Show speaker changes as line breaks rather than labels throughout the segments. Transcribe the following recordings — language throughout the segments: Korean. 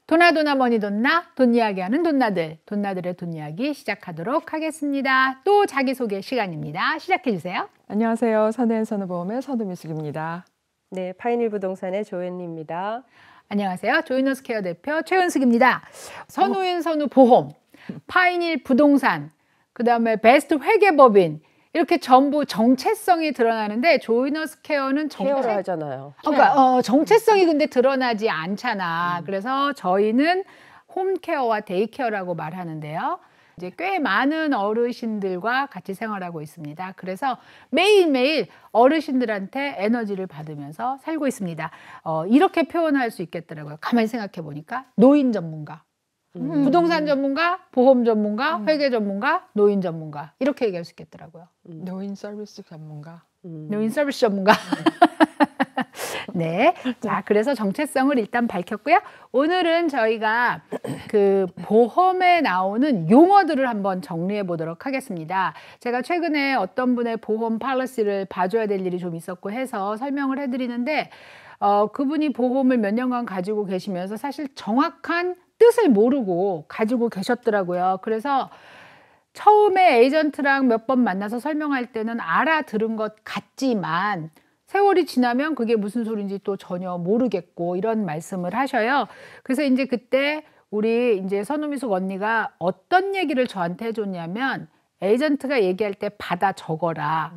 도나도나 머니돈나 돈 이야기하는 돈나들, 돈나들의 돈 이야기 시작하도록 하겠습니다. 또 자기소개 시간입니다. 시작해 주세요.
안녕하세요. 선혜앤선우보험의 선우미숙입니다.
네, 파인일 부동산의 조은희입니다.
안녕하세요. 조이너스케어 대표 최은숙입니다. 선우인 선우보험, 파인일 부동산, 그 다음에 베스트 회계법인 이렇게 전부 정체성이 드러나는데 조이너스케어는
케어를 하잖아요.
그러니까 정체성이 근데 드러나지 않잖아. 그래서 저희는 홈케어와 데이케어라고 말하는데요. 이제 꽤 많은 어르신들과 같이 생활하고 있습니다. 그래서 매일매일 어르신들한테 에너지를 받으면서 살고 있습니다. 이렇게 표현할 수 있겠더라고요. 가만히 생각해 보니까 노인 전문가, 부동산 전문가, 보험 전문가, 회계 전문가, 노인 전문가 이렇게 얘기할 수 있겠더라고요.
노인 서비스 전문가.
노인 서비스 전문가. 네. 자, 그래서 정체성을 일단 밝혔고요. 오늘은 저희가 그 보험에 나오는 용어들을 한번 정리해 보도록 하겠습니다. 제가 최근에 어떤 분의 보험 팔러시를 봐줘야 될 일이 좀 있었고 해서 설명을 해드리는데 그분이 보험을 몇 년간 가지고 계시면서 사실 정확한 뜻을 모르고 가지고 계셨더라고요. 그래서 처음에 에이전트랑 몇 번 만나서 설명할 때는 알아들은 것 같지만 세월이 지나면 그게 무슨 소리인지 또 전혀 모르겠고 이런 말씀을 하셔요. 그래서 이제 그때 우리 이제 선우미숙 언니가 어떤 얘기를 저한테 해줬냐면 에이전트가 얘기할 때 받아 적어라.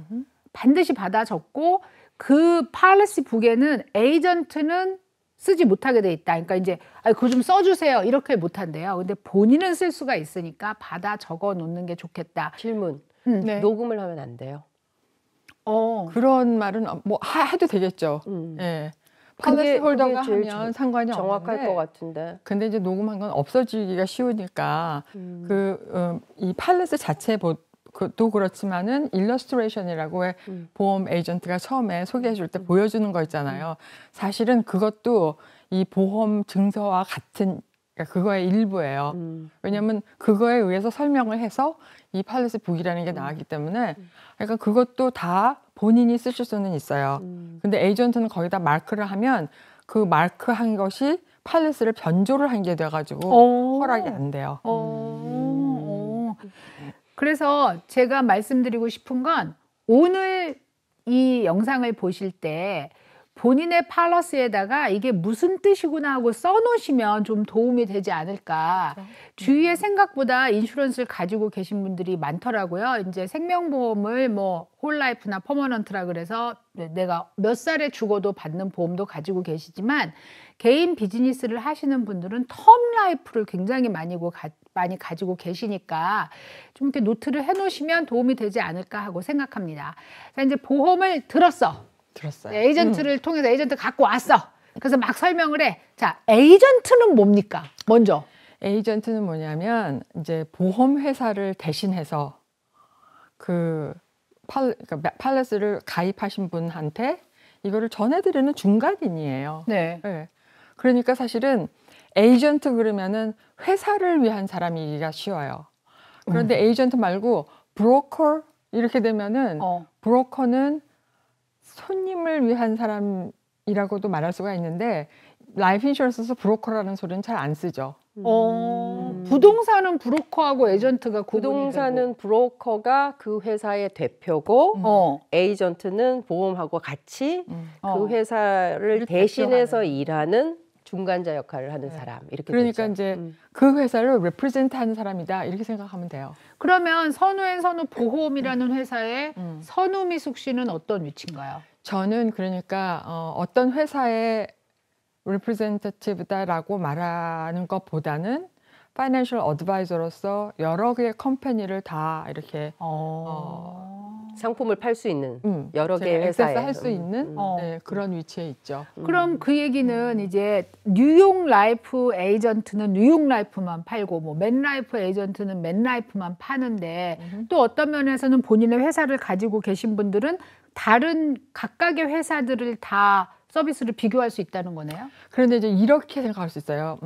반드시 받아 적고 그 팔러시 북에는 에이전트는 쓰지 못하게 돼 있다. 그러니까 이제 그거 좀 써주세요. 이렇게 못한대요. 근데 본인은 쓸 수가 있으니까 받아 적어 놓는 게 좋겠다.
질문.
네.
녹음을 하면 안 돼요.
그런 말은 뭐 해도 되겠죠. 예. 팔러시 홀더가 하면 상관이
정확할
없는데
것 같은데.
근데 이제 녹음한 건 없어지기가 쉬우니까 이 팔러시 자체도 그렇지만은 일러스트레이션이라고 왜 보험 에이전트가 처음에 소개해 줄 때 보여주는 거 있잖아요. 사실은 그것도 이 보험 증서와 같은 그러니까 그거의 일부예요. 왜냐하면 그거에 의해서 설명을 해서 이 팔러시 북이라는 게 나왔기 때문에 그러니까 그것도 다 본인이 쓰실 수는 있어요. 근데 에이전트는 거기다 마크를 하면 그 마크한 것이 팔러시를 변조를 한 게 돼가지고 허락이 안 돼요.
그래서 제가 말씀드리고 싶은 건 오늘 이 영상을 보실 때 본인의 팔러시에다가 이게 무슨 뜻이구나 하고 써놓으시면 좀 도움이 되지 않을까. 주위에 생각보다 인슈런스를 가지고 계신 분들이 많더라고요. 이제 생명보험을 뭐 홀라이프나 퍼머넌트라 그래서 내가 몇 살에 죽어도 받는 보험도 가지고 계시지만 개인 비즈니스를 하시는 분들은 텀라이프를 굉장히 많이 가지고 계시니까 좀 이렇게 노트를 해놓으시면 도움이 되지 않을까 하고 생각합니다. 자, 이제 보험을 들었어요. 에이전트를 통해서 에이전트 갖고 왔어. 그래서 막 설명을 해. 자, 에이전트는 뭡니까? 먼저.
에이전트는 뭐냐면 이제 보험 회사를 대신해서 그러니까 팔러시를 가입하신 분한테 이거를 전해드리는 중간인이에요.
네.
네. 그러니까 사실은 에이전트 그러면은 회사를 위한 사람이기가 쉬워요. 그런데 에이전트 말고 브로커 이렇게 되면은 브로커는 손님을 위한 사람이라고도 말할 수가 있는데 라이프 인슈런스에서 브로커라는 소리는 잘 안 쓰죠.
부동산은 브로커하고 에이전트가
부동산은 브로커가 그 회사의 대표고 에이전트는 보험하고 같이 그 회사를 대신해서 일하는 중간자 역할을 하는 사람 이렇게
그러니까
되죠.
이제 그 회사를 레프레젠트 하는 사람이다 이렇게 생각하면 돼요.
그러면 선우앤선우 보험이라는 회사의 선우미숙 씨는 어떤 위치인가요?
저는 그러니까 어떤 회사의 representative다라고 말하는 것보다는 파이낸셜 어드바이저로서 여러 개의 컴퍼니를 다 이렇게
상품을 팔 수 있는 여러 개의 회사에
할 수 있는 네, 그런 위치에 있죠.
그럼 그 얘기는 이제 뉴욕 라이프 에이전트는 뉴욕 라이프만 팔고 뭐 맨라이프 에이전트는 맨라이프만 파는데 또 어떤 면에서는 본인의 회사를 가지고 계신 분들은 다른 각각의 회사들을 다 서비스를 비교할 수 있다는 거네요.
그런데 이제 이렇게 생각할 수 있어요.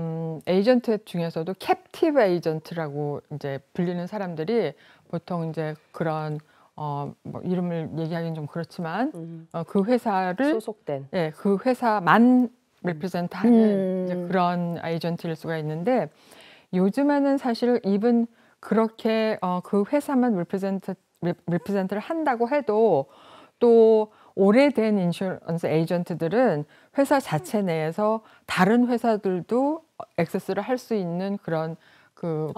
에이전트 중에서도 캡티브 에이전트라고 이제 불리는 사람들이 보통 이제 그런 뭐 이름을 얘기하기는 좀 그렇지만 그 회사를
소속된
그 회사만 리프레젠트 하는 이제 그런 에이전트일 수가 있는데 요즘에는 사실 이분 그렇게 그 회사만 리프레젠트를 한다고 해도 또 오래된 인슈런스 에이전트들은 회사 자체 내에서 다른 회사들도 액세스를 할 수 있는 그런 그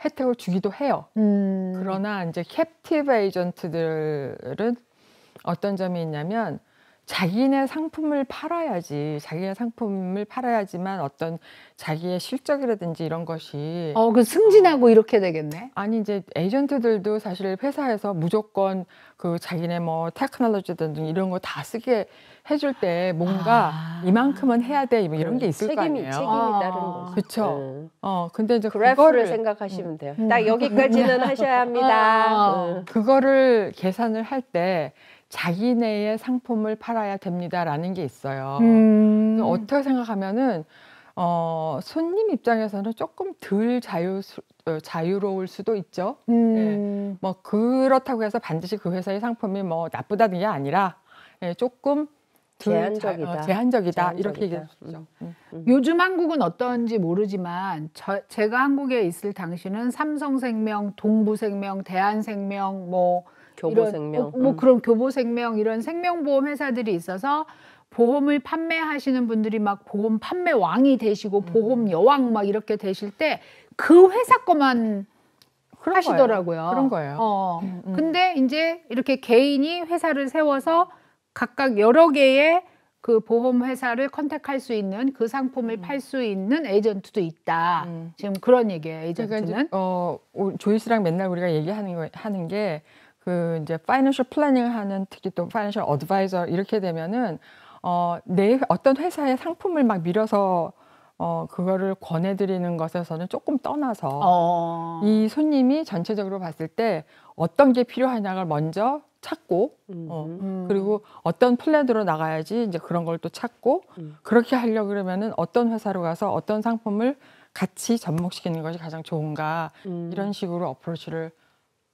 혜택을 주기도 해요. 그러나 이제 캡티브 에이전트들은 어떤 점이 있냐면 자기네 상품을 팔아야지만 어떤 자기의 실적이라든지 이런 것이
그 승진하고 이렇게 되겠네.
아니 이제 에이전트들도 사실 회사에서 무조건 그 자기네 뭐 테크놀로지든 이런 거 다 쓰게 해줄 때 뭔가 이만큼은 해야 돼 뭐 이런 게 있을 거 아니에요.
책임이 따르는 거죠.
그렇죠. 근데 이제
그래프를
그거를
생각하시면 돼요. 딱 여기까지는 하셔야 합니다.
그거를 계산을 할 때 자기네의 상품을 팔아야 됩니다라는 게 있어요. 어떻게 생각하면은 손님 입장에서는 조금 덜 자유로울 수도 있죠. 예. 뭐 그렇다고 해서 반드시 그 회사의 상품이 뭐 나쁘다는 게 아니라 조금 제한적이다 이렇게 얘기할 수 있죠.
요즘 한국은 어떤지 모르지만 제가 한국에 있을 당시는 삼성생명, 동부생명, 대한생명 뭐
교보생명
그런 교보생명 이런 생명보험 회사들이 있어서 보험을 판매하시는 분들이 막 보험 판매 왕이 되시고 보험 여왕 막 이렇게 되실 때 그 회사 거만 하시더라고요.
그런 거예요.
근데 이제 이렇게 개인이 회사를 세워서 각각 여러 개의 그 보험 회사를 컨택할 수 있는 그 상품을 팔 수 있는 에이전트도 있다. 지금 그런 얘기예요. 에이전트는.
그러니까 조이스랑 맨날 우리가 얘기하는 게 그 이제 파이낸셜 플래닝을 하는 특히 또 파이낸셜 어드바이저 이렇게 되면은 내 어떤 회사의 상품을 막 밀어서 그거를 권해드리는 것에서는 조금 떠나서 이 손님이 전체적으로 봤을 때 어떤 게 필요하냐를 먼저 찾고 그리고 어떤 플랜으로 나가야지 이제 그런 걸 또 찾고 그렇게 하려고 그러면은 어떤 회사로 가서 어떤 상품을 같이 접목시키는 것이 가장 좋은가 이런 식으로 어프로치를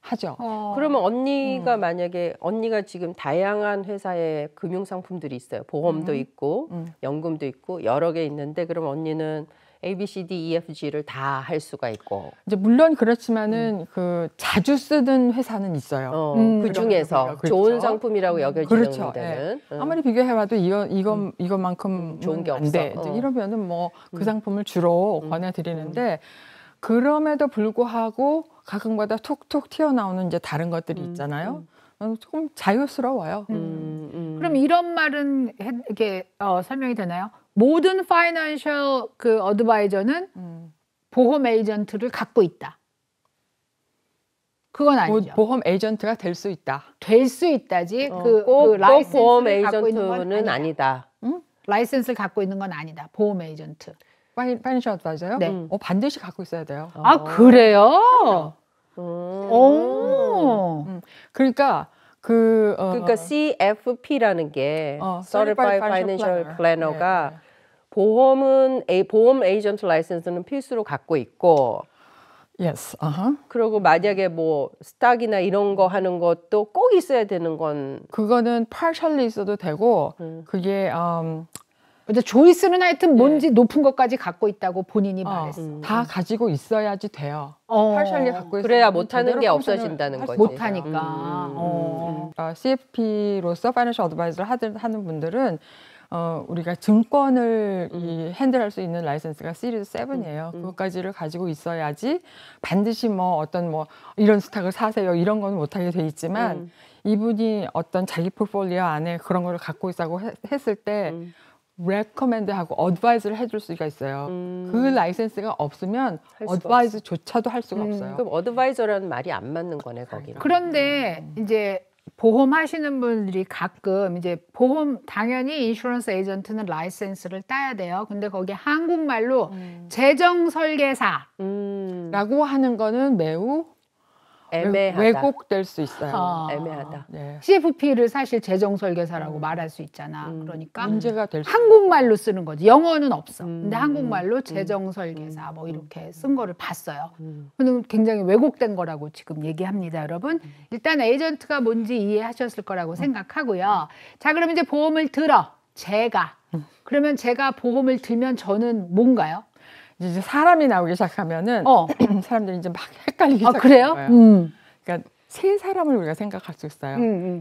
하죠.
그러면 언니가 만약에 언니가 지금 다양한 회사의 금융 상품들이 있어요. 보험도 있고 연금도 있고 여러 개 있는데 그럼 언니는 A, B, C, D, E, F, G를 다 할 수가 있고
이제 물론 그렇지만은 그 자주 쓰는 회사는 있어요.
그 중에서
그렇죠.
좋은 상품이라고 여겨지는
그렇죠.
데는
아무리 비교해봐도 이것만큼
좋은 게
안
없어.
돼. 이제 이러면은 뭐 그 상품을 주로 권해드리는데 그럼에도 불구하고 가끔가다 툭툭 튀어나오는 이제 다른 것들이 있잖아요. 조금 자유스러워요.
그럼 이런 말은 이렇게 설명이 되나요? 모든 파이낸셜 그 어드바이저는 보험 에이전트를 갖고 있다. 그건 아니죠.
보험 에이전트가 될 수 있다.
될 수 있다지.
꼭 보험 에이전트는 아니다.
라이센스를 갖고 있는 건 아니다. 보험 에이전트.
파이낸셜 어드바이저요?
네.
반드시 갖고 있어야 돼요.
아 그래요? 오.
그러니까
그러니까 CFP라는 게 Certified Financial Planner가 보험 에이전트 라이센스는 필수로 갖고 있고
Yes.
그리고 만약에 뭐 스탁이나 이런 거 하는 것도 꼭 있어야 되는 건
그거는 partially 있어도 되고 그게
근데 조이스는 하여튼 뭔지 높은 것까지 갖고 있다고 본인이 말했어.
다 가지고 있어야지 돼요. partially 갖고 있어야
그래야 못하는 게 없어진다는 거지.
못하니까.
CFP로서 파이낸셜 어드바이저를 하는 분들은 우리가 증권을 핸들할 수 있는 라이센스가 시리즈 7이에요. 그것까지를 가지고 있어야지 반드시 뭐 어떤 뭐 이런 스탁을 사세요 이런 건 못하게 돼 있지만 이분이 어떤 자기 포트폴리오 안에 그런 걸 갖고 있다고 했을 때 레커멘드하고 어드바이즈를 해줄 수가 있어요. 그 라이센스가 없으면 어드바이즈조차도 할 수가 없어요.
그럼 어드바이저라는 말이 안 맞는 거네 거기는.
그런데 이제 보험 하시는 분들이 가끔 이제 보험 당연히 인슈런스 에이전트는 라이센스를 따야 돼요. 근데 거기 한국말로 재정 설계사라고
하는 거는 매우
애매하다.
왜곡될 수 있어요.
애매하다.
네.
CFP를 사실 재정 설계사라고 말할 수 있잖아. 그러니까
문제가 될 수
한국말로 쓰는 거지. 영어는 없어. 근데 한국말로 재정 설계사 뭐 이렇게 쓴 거를 봤어요. 근데 굉장히 왜곡된 거라고 지금 얘기합니다, 여러분. 일단 에이전트가 뭔지 이해하셨을 거라고 생각하고요. 자, 그럼 이제 보험을 들어. 제가 그러면 제가 보험을 들면 저는 뭔가요?
이제 사람이 나오기 시작하면은 사람들이 이제 막 헷갈리기
아, 그래요?
시작하는 거예요. 그러니까 세 사람을 우리가 생각할 수 있어요.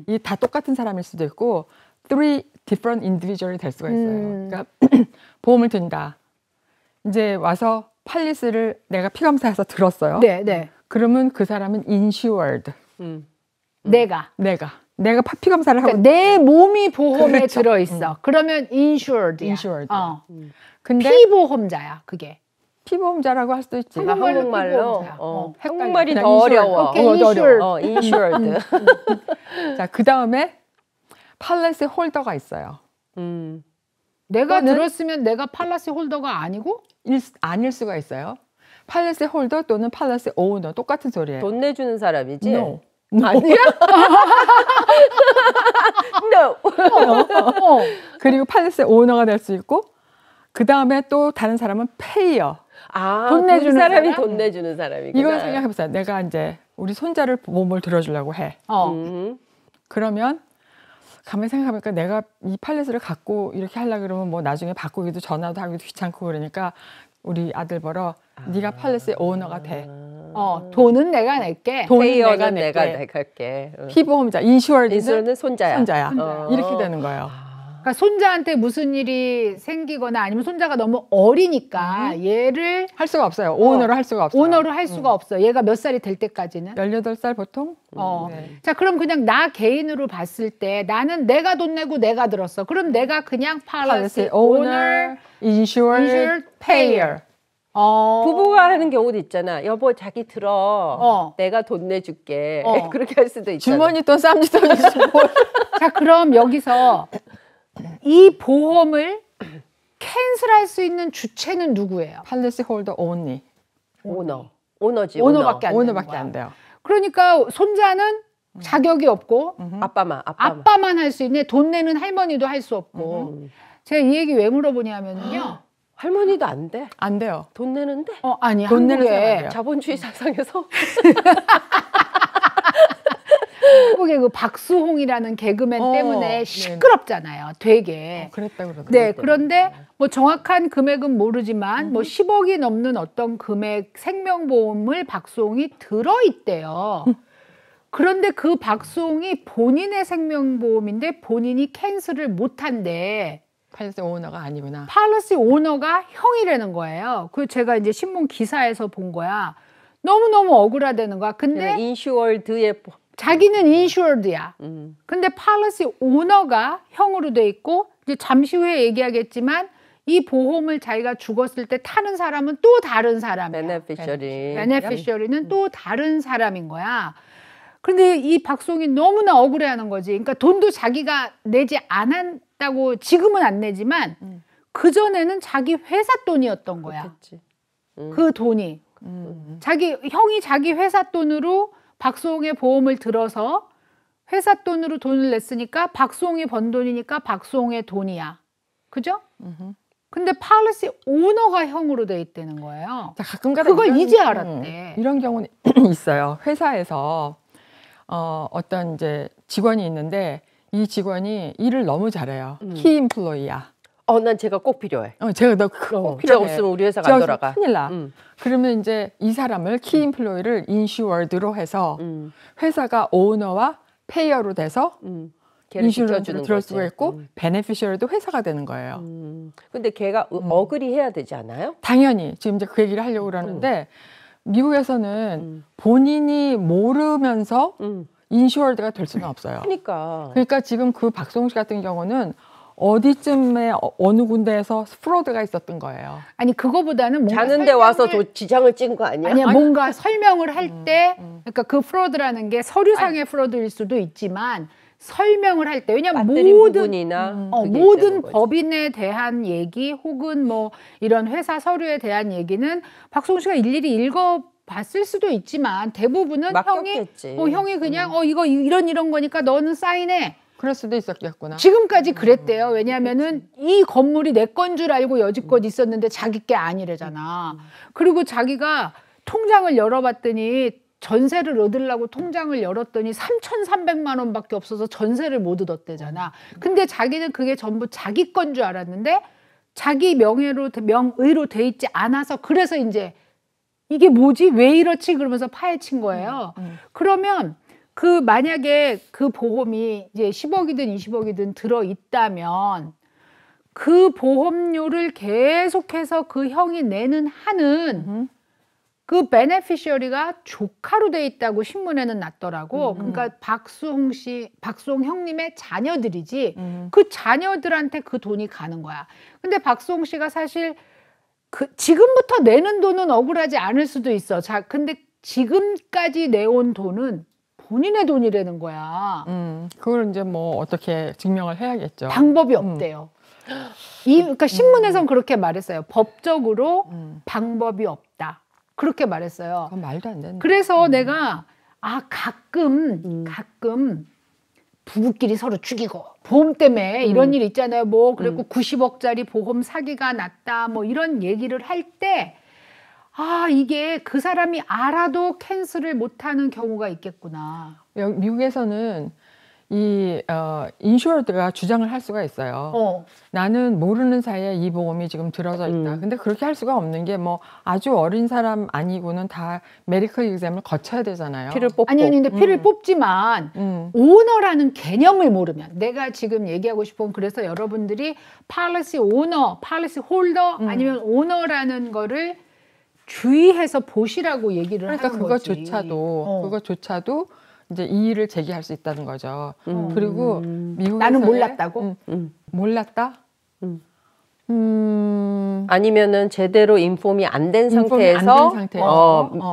이 다 똑같은 사람일 수도 있고 three different individual이 될 수가 있어요. 그러니까 보험을 든다. 이제 와서 팔리스를 내가 피검사해서 들었어요.
네, 네.
그러면 그 사람은 insured.
내가
피검사를 하고
그러니까 내 몸이 보험에
그렇죠.
들어 있어. 그러면 insured야.
insured.
근데
근데
피보험자야, 그게.
피보험자라고 할 수도 있지.
한국말로
한국말로
피보험자야.
한국말이
그냥
더 어려워.
오케이, insured.
insured.
자, 그 다음에 팔리시 홀더가 있어요.
내가
또는-
들었으면 내가 팔라시 홀더가 아니고
아닐 수가 있어요. 팔리시 홀더 또는 팔리시 오너 똑같은 소리예요.
돈 내주는 사람이지?
No.
아니야? No.
그리고 팔리시 오너가 될 수 있고 그 다음에 또 다른 사람은 페이어.
돈 내주는
그 사람이
사람?
돈 내주는 사람이구나.
이걸 생각해보세요. 내가 이제 우리 손자를 몸을 들어주려고 해. 그러면 가만히 생각해보니까 내가 이 팔리스를 갖고 이렇게 하려고 그러면 뭐 나중에 바꾸기도 전화도 하기도 귀찮고 그러니까 우리 아들 보러 네가 팔리스의 오너가 돼.
돈은 내가 낼게.
돈은
페이어는
내가
내가
낼게.
할게.
피보험자, 인슈어드는
인수는 손자야.
손자야.
어.
이렇게 되는 거예요.
그러니까 손자한테 무슨 일이 생기거나 아니면 손자가 너무 어리니까 얘를
할 수가 없어요. 오너로 할 수가 없어요.
오너로 할 수가 없어. 얘가 몇 살이 될 때까지는.
18살 보통? 네.
자, 그럼 그냥 나 개인으로 봤을 때 나는 내가 돈 내고 내가 들었어. 그럼 내가 그냥
policy
policy
owner,
owner,
insured,
insured
payer.
부부가 하는 경우도 있잖아. 여보 자기 들어. 내가 돈 내줄게. 그렇게 할 수도 있잖아.
주머니 돈 쌈짓돈이지 뭘.
자, 그럼 여기서 이 보험을 캔슬할 수 있는 주체는 누구예요?
policy holder only.
오너지.
오너밖에 안 되는
오너밖에
거야.
안 돼요.
그러니까 손자는 자격이 없고
아빠만.
아빠만 할 수 있네. 돈 내는 할머니도 할 수 없고. 제가 이 얘기 왜 물어보냐면요.
할머니도 안 돼.
안 돼요.
돈 내는데.
아니
돈 내는 사람 안
한국에
돼요.
자본주의 사상에서
한국에 그 박수홍이라는 개그맨 때문에
네.
시끄럽잖아요. 되게.
그랬다 그러더라고요.
네, 그런데 뭐 정확한 금액은 모르지만 뭐 10억이 넘는 어떤 금액 생명보험을 박수홍이 들어있대요. 그런데 그 박수홍이 본인의 생명보험인데 본인이 캔슬을 못한대.
팔리시 오너가 아니구나.
팔러시 오너가 형이라는 거예요. 그 제가 이제 신문 기사에서 본 거야. 너무너무 억울하다는 거야. 근데
인슈얼드의
자기는 인슈어드야. 근데 팔러시 오너가 형으로 돼 있고 이제 잠시 후에 얘기하겠지만 이 보험을 자기가 죽었을 때 타는 사람은 또 다른 사람이야. 베네피셔리는 또 다른 사람인 거야. 그런데 이 박송이 너무나 억울해하는 거지. 그러니까 돈도 자기가 내지 않았다고 지금은 안 내지만 그 전에는 자기 회사 돈이었던 거야. 그 돈이 형이 자기 회사 돈으로 박수홍의 보험을 들어서 회사 돈으로 돈을 냈으니까 박수홍이 번 돈이니까 박수홍의 돈이야. 그죠? 근데 팔리시 오너가 형으로 돼 있다는 거예요.
자, 가끔가다
그걸 이제 알았대.
이런 경우는 있어요. 회사에서 어떤 이제 직원이 있는데 이 직원이 일을 너무 잘해요. 키 인플로이야.
난 제가 꼭 필요해.
제가 꼭 필요해.
제가 없으면 우리 회사가 안 돌아가.
큰일 나. 그러면 이제 이 사람을 키 인플로이를 인슈어드로 해서 회사가 오너와 페이어로 돼서 인슈런스를 들을 수가 있고 베네피셔리도 회사가 되는 거예요.
근데 걔가 어그리 해야 되지 않아요?
당연히 지금 이제 그 얘기를 하려고 그러는데 미국에서는 본인이 모르면서 인슈어드가 될 수는 없어요. 그러니까 지금 그 박송 씨 같은 경우는 어디쯤에 어느 군데에서 프로드가 있었던 거예요.
아니 그거보다는 뭔가
자는데 와서 지장을 찍은 거 아니야?
아니야 뭔가 설명을 할 때 그러니까 그 프로드라는 게 서류상의 프로드일 수도 있지만 설명을 할 때 왜냐면 모든 법인에 대한 얘기 혹은 뭐 이런 회사 서류에 대한 얘기는 박송 씨가 일일이 읽어봤을 수도 있지만 대부분은 형이 그냥 이거 이런 거니까 너는 사인해.
그럴 수도 있었겠구나.
지금까지 그랬대요. 왜냐하면은 이 건물이 내 건 줄 알고 여지껏 있었는데 자기 게 아니래잖아. 그리고 자기가 통장을 열어봤더니 전세를 얻으려고 통장을 열었더니 3,300만 원밖에 없어서 전세를 못 얻었대잖아. 근데 자기는 그게 전부 자기 건 줄 알았는데 자기 명의로 돼 있지 않아서 그래서 이제 이게 뭐지? 왜 이렇지? 그러면서 파헤친 거예요. 그러면 그 만약에 그 보험이 이제 10억이든 20억이든 들어 있다면 그 보험료를 계속해서 그 형이 내는 한은 그 베네피셔리가 조카로 돼 있다고 신문에는 났더라고. 그러니까 박수홍 형님의 자녀들이지 그 자녀들한테 그 돈이 가는 거야. 근데 박수홍 씨가 사실 지금부터 내는 돈은 억울하지 않을 수도 있어. 자, 근데 지금까지 내온 돈은 본인의 돈이라는 거야.
그걸 이제 뭐 어떻게 증명을 해야겠죠.
방법이 없대요. 그러니까 신문에선 그렇게 말했어요. 법적으로 방법이 없다. 그렇게 말했어요.
그건 말도 안 되는.
그래서 내가 가끔 부부끼리 서로 죽이고 보험 때문에 이런 일 있잖아요. 뭐 그리고 90억짜리 보험 사기가 났다. 뭐 이런 얘기를 할 때 이게 그 사람이 알아도 캔슬을 못하는 경우가 있겠구나.
미국에서는 이 인슈어드가 주장을 할 수가 있어요. 나는 모르는 사이에 이 보험이 지금 들어져 있다. 근데 그렇게 할 수가 없는 게 뭐 아주 어린 사람 아니고는 다 메디컬 exam을 거쳐야 되잖아요.
피를 뽑고.
아니 근데 피를 뽑지만 오너라는 개념을 모르면 내가 지금 얘기하고 싶은 건 그래서 여러분들이 policy 오너, policy 홀더 아니면 오너라는 거를 주의해서 보시라고 얘기를
그러니까
하는 거지.
그것조차도 이제 이의를 제기할 수 있다는 거죠. 그리고 미국에서
나는 몰랐다고?
몰랐다?
아니면은 제대로 인폼이 안 된 상태에서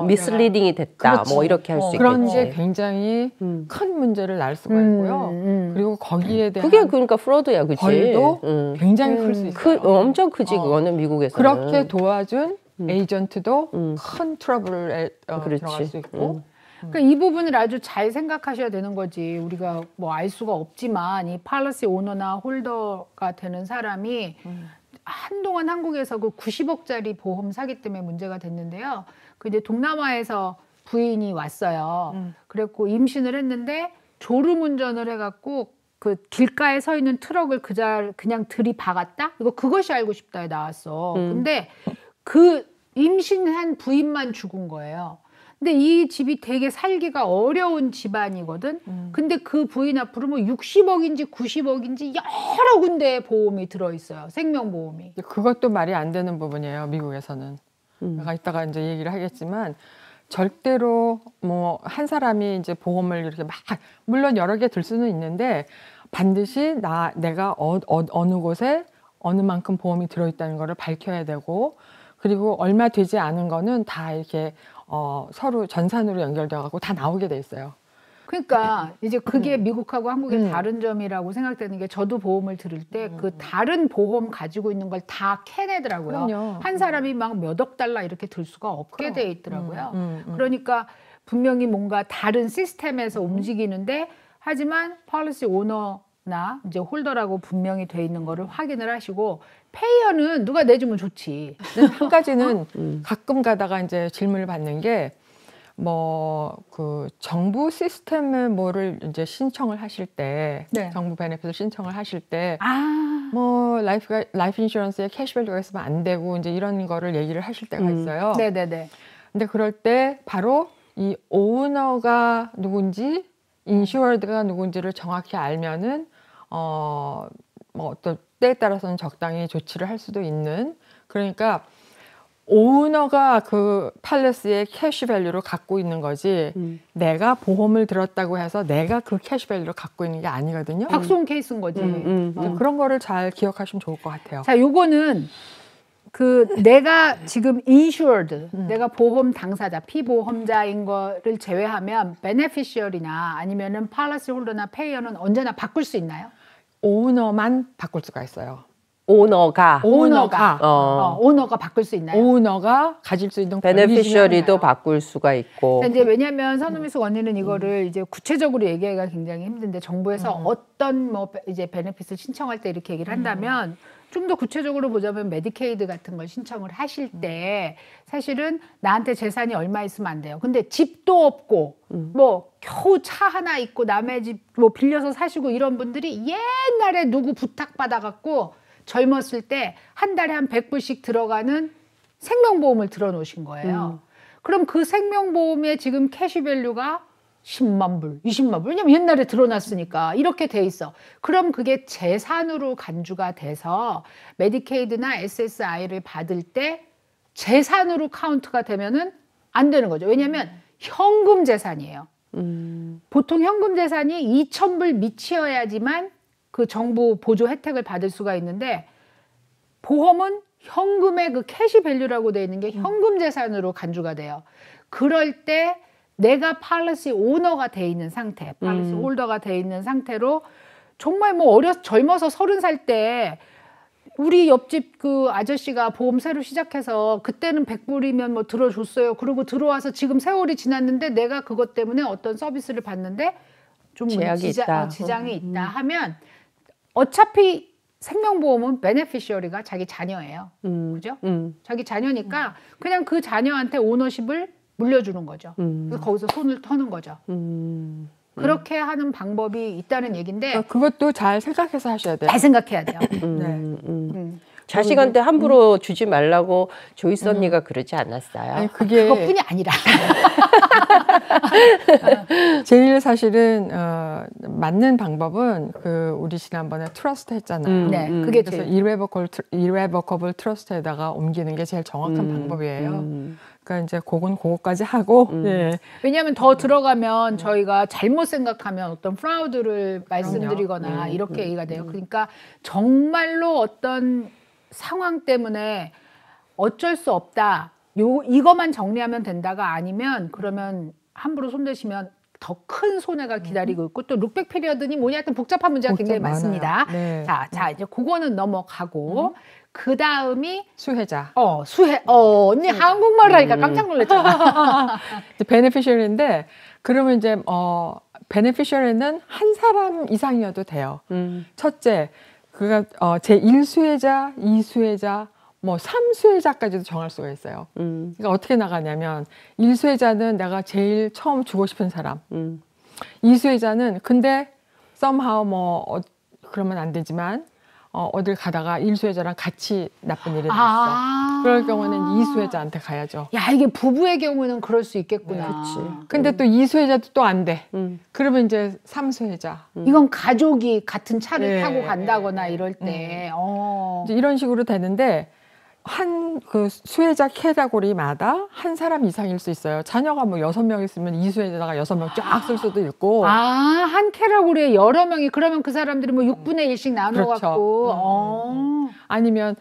미슬리딩이 됐다.
그렇지.
뭐 이렇게 할 수 있겠지.
그런 게 굉장히 큰 문제를 낳을 수가 있고요. 그리고 거기에 대한
그게 그러니까 프로드야, 그치?
벌도 굉장히 클 수 있어요.
엄청 크지, 그거는 미국에서는.
그렇게 도와준 에이전트도 큰 트러블에 들어갈 수 있고.
그러니까 이 부분을 아주 잘 생각하셔야 되는 거지. 우리가 뭐 알 수가 없지만 이 팔러시 오너나 홀더가 되는 사람이 한동안 한국에서 그 90억짜리 보험 사기 때문에 문제가 됐는데요. 그 이제 동남아에서 부인이 왔어요. 그랬고 임신을 했는데 졸음운전을 해갖고 그 길가에 서 있는 트럭을 그냥 들이박았다? 그것이 알고 싶다에 나왔어. 근데 그 임신한 부인만 죽은 거예요. 근데 이 집이 되게 살기가 어려운 집안이거든. 근데 그 부인 앞으로 뭐 60억인지 90억인지 여러 군데의 보험이 들어있어요. 생명보험이.
그것도 말이 안 되는 부분이에요. 미국에서는. 내가 이따가 이제 얘기를 하겠지만 절대로 뭐 한 사람이 이제 보험을 이렇게 막 물론 여러 개 들 수는 있는데 반드시 내가 어느 곳에 어느 만큼 보험이 들어있다는 거를 밝혀야 되고 그리고 얼마 되지 않은 거는 다 이렇게 서로 전산으로 연결되어 갖고 다 나오게 돼 있어요.
그러니까 이제 그게 미국하고 한국의 다른 점이라고 생각되는 게 저도 보험을 들을 때 그 다른 보험 가지고 있는 걸 다 캐내더라고요.
그럼요.
한 사람이 막 몇 억 달러 이렇게 들 수가 없게 돼 있더라고요. 그러니까 분명히 뭔가 다른 시스템에서 움직이는데 하지만 폴리시 오너나 이제 홀더라고 분명히 돼 있는 거를 확인을 하시고 페이어는 누가 내주면 좋지.
한 가지는 가끔 가다가 이제 질문을 받는 게 뭐 그 정부 시스템에 뭐를 이제 신청을 하실 때 정부 베네핏을 신청을 하실 때 뭐 라이프 인슈런스에 캐시밸류가 있으면 안 되고 이제 이런 거를 얘기를 하실 때가 있어요.
네네네.
근데 그럴 때 바로 이 오너가 누군지 인슈어드가 누군지를 정확히 알면은 뭐 어떤 때에 따라서는 적당히 조치를 할 수도 있는 그러니까 오너가 그 팔레스의 캐시밸류를 갖고 있는 거지 내가 보험을 들었다고 해서 내가 그 캐시밸류를 갖고 있는 게 아니거든요.
박수홍 케이스인 거지.
그런 거를 잘 기억하시면 좋을 것 같아요.
자, 요거는 그 내가 지금 insured, 내가 보험 당사자, 피보험자인 거를 제외하면 beneficiary나 아니면은 policy holder나 payer는 언제나 바꿀 수 있나요?
오너만 바꿀 수가 있어요.
오너가
바꿀 수 있나요?
오너가 가질 수 있는
베네피셔리도 바꿀 수가 있고.
이제 왜냐하면 선우미숙 언니는 이거를 이제 구체적으로 얘기하기가 굉장히 힘든데 정부에서 어떤 뭐 이제 베네핏을 신청할 때 이렇게 얘기를 한다면 좀 더 구체적으로 보자면 메디케이드 같은 걸 신청을 하실 때 사실은 나한테 재산이 얼마 있으면 안 돼요. 근데 집도 없고 뭐 겨우 차 하나 있고 남의 집 뭐 빌려서 사시고 이런 분들이 옛날에 누구 부탁받아 갖고 젊었을 때 한 달에 한 100불씩 들어가는 생명보험을 들어 놓으신 거예요. 그럼 그 생명보험의 지금 캐시밸류가 10만 불, 20만 불. 왜냐면 옛날에 들어놨으니까 이렇게 돼 있어. 그럼 그게 재산으로 간주가 돼서 메디케이드나 SSI를 받을 때 재산으로 카운트가 되면은 안 되는 거죠. 왜냐면 현금 재산이에요. 보통 현금 재산이 2,000불 미치어야지만 그 정부 보조 혜택을 받을 수가 있는데 보험은 현금의 그 캐시밸류라고 돼 있는 게 현금 재산으로 간주가 돼요. 그럴 때 내가 팔리시 오너가 돼 있는 상태, 팔리시 홀더가 돼 있는 상태로 정말 뭐 젊어서 30살 때 우리 옆집 그 아저씨가 보험 새로 시작해서 그때는 100불이면 뭐 들어줬어요. 그리고 들어와서 지금 세월이 지났는데 내가 그것 때문에 어떤 서비스를 받는데 좀
제약이 있다.
지장이 있다 하면 어차피 생명보험은 베네피셔리가 자기 자녀예요. 그죠? 자기 자녀니까 그냥 그 자녀한테 오너십을 물려주는 거죠. 그래서 거기서 손을 터는 거죠. 그렇게 하는 방법이 있다는 얘기인데
그것도 잘 생각해서 하셔야 돼요.
잘 생각해야 돼요.
자식한테 함부로 주지 말라고 조이스 언니가 그러지 않았어요?
아니, 그게
그것뿐이 아니라
제일 사실은 맞는 방법은 우리 지난번에 트러스트 했잖아요.
네, 그게
그래서
제일
irrevocable trust에다가 옮기는 게 제일 정확한 방법이에요. 그러니까 이제 그거까지 하고 예.
왜냐하면 더 들어가면 저희가 잘못 생각하면 어떤 프라우드를 말씀드리거나 이렇게 얘기가 돼요. 그러니까 정말로 어떤 상황 때문에 어쩔 수 없다. 이것만 정리하면 된다가 아니면 그러면 함부로 손대시면 더 큰 손해가 기다리고 있고 또 룩백 피리어드니 뭐냐 하여튼 복잡한 문제가 굉장히 많습니다.
네.
자 이제 그거는 넘어가고 그 다음이
수혜자.
언니 한국말 하니까 깜짝 놀랐잖아.
베네피셔리인데 그러면 이제 베네피셔리는 한 사람 이상이어도 돼요. 첫째, 그가 제1수혜자, 2수혜자, 뭐 3수혜자까지도 정할 수가 있어요. 그러니까 어떻게 나가냐면 1수혜자는 내가 제일 처음 주고 싶은 사람. 2수혜자는 근데 somehow 그러면 안 되지만 어딜 가다가 1수혜자랑 같이 나쁜 일이 났어. 그럴 경우는 2수혜자한테 가야죠.
야, 이게 부부의 경우는 그럴 수 있겠구나.
그렇지.
근데 또 2수혜자도 또 안 돼. 그러면 이제 3수혜자.
이건 가족이 같은 차를
네,
타고 간다거나 이럴 때.
이제 이런 식으로 되는데 그 수혜자 캐러고리마다 한 사람 이상일 수 있어요. 자녀가 뭐 6명 있으면 2수혜자가 6명 쫙 쓸 수도 있고.
한 캐러고리에 여러 명이 그러면 그 사람들이 뭐 6분의 1씩 나눠갖고.
아니면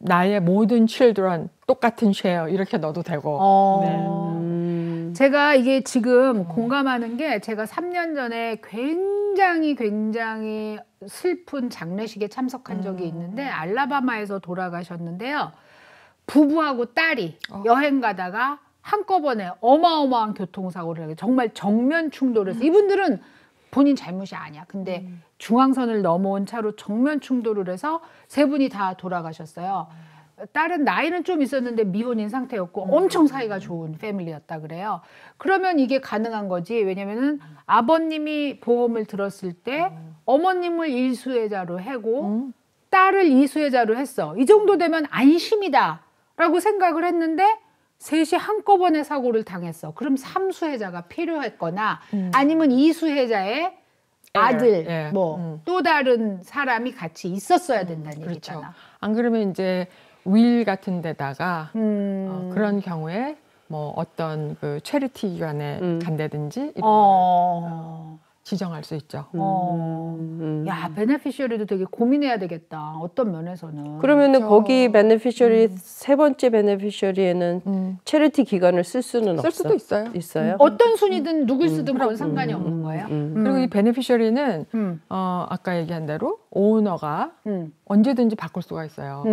나의 모든 children 똑같은 쉐어 이렇게 넣어도 되고.
제가 이게 지금 공감하는 게 제가 3년 전에 굉장히 슬픈 장례식에 참석한 적이 있는데 알라바마에서 돌아가셨는데요. 부부하고 딸이 여행 가다가 한꺼번에 어마어마한 교통사고를 하게 정말 정면 충돌을 해서 이분들은 본인 잘못이 아니야. 근데 중앙선을 넘어온 차로 정면 충돌을 해서 세 분이 다 돌아가셨어요. 딸은 나이는 좀 있었는데 미혼인 상태였고 엄청 사이가 좋은 패밀리였다 그래요. 그러면 이게 가능한 거지. 왜냐면은 아버님이 보험을 들었을 때 어머님을 1수혜자로 하고 딸을 2수혜자로 했어. 이 정도 되면 안심이다라고 생각을 했는데 셋이 한꺼번에 사고를 당했어. 그럼 3수혜자가 필요했거나 아니면 2수혜자의 아들, 또 다른 사람이 같이 있었어야 된다는 얘기잖아.
그렇죠. 안 그러면 이제 윌 같은 데다가 그런 경우에 뭐 어떤 그 체리티 기관에 간다든지 지정할 수 있죠.
야, 베네피셔리도 되게 고민해야 되겠다. 어떤 면에서는.
그러면은 거기 베네피셔리 세 번째 베네피셔리에는 체리티 기관을 쓸 수는 없어.
쓸 수도 있어요.
있어요?
어떤 순위든 누굴 쓰든 그건 상관이 없는 거예요.
그리고 이 베네피셔리는 아까 얘기한 대로 오너가 언제든지 바꿀 수가 있어요.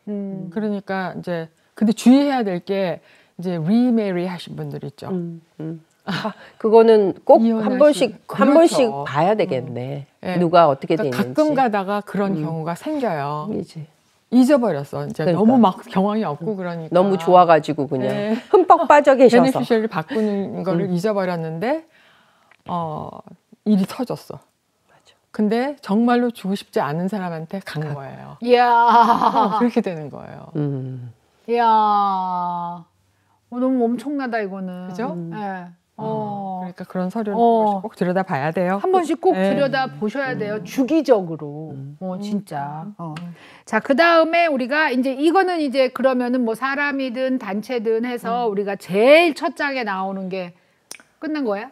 그러니까 이제 근데 주의해야 될 게 이제 리메리 하신 분들 있죠.
그거는 꼭 한
이혼하시-
번씩 한
그렇죠.
번씩 봐야 되겠네.
네.
누가 어떻게 돼
그러니까
있는지.
가끔 가다가 그런 경우가 생겨요.
이제
잊어버렸어. 이제
그러니까.
너무 막 경황이 없고 그러니까.
너무 좋아가지고 그냥
네.
흠뻑 빠져 계셔서.
베네피셜리 바꾸는 거를 잊어버렸는데 일이 터졌어. 근데 정말로 주고 싶지 않은 사람한테 간 거예요.
이야,
그렇게 되는 거예요.
이야, 너무 엄청나다 이거는.
그죠?
네.
그러니까 그런 서류는
어.
꼭 들여다봐야 돼요.
한 번씩 꼭
네.
들여다 보셔야 돼요. 주기적으로. 진짜. 자, 그 다음에 우리가 이제 이거는 이제 그러면은 뭐 사람이든 단체든 해서 우리가 제일 첫 장에 나오는 게 끝난 거야?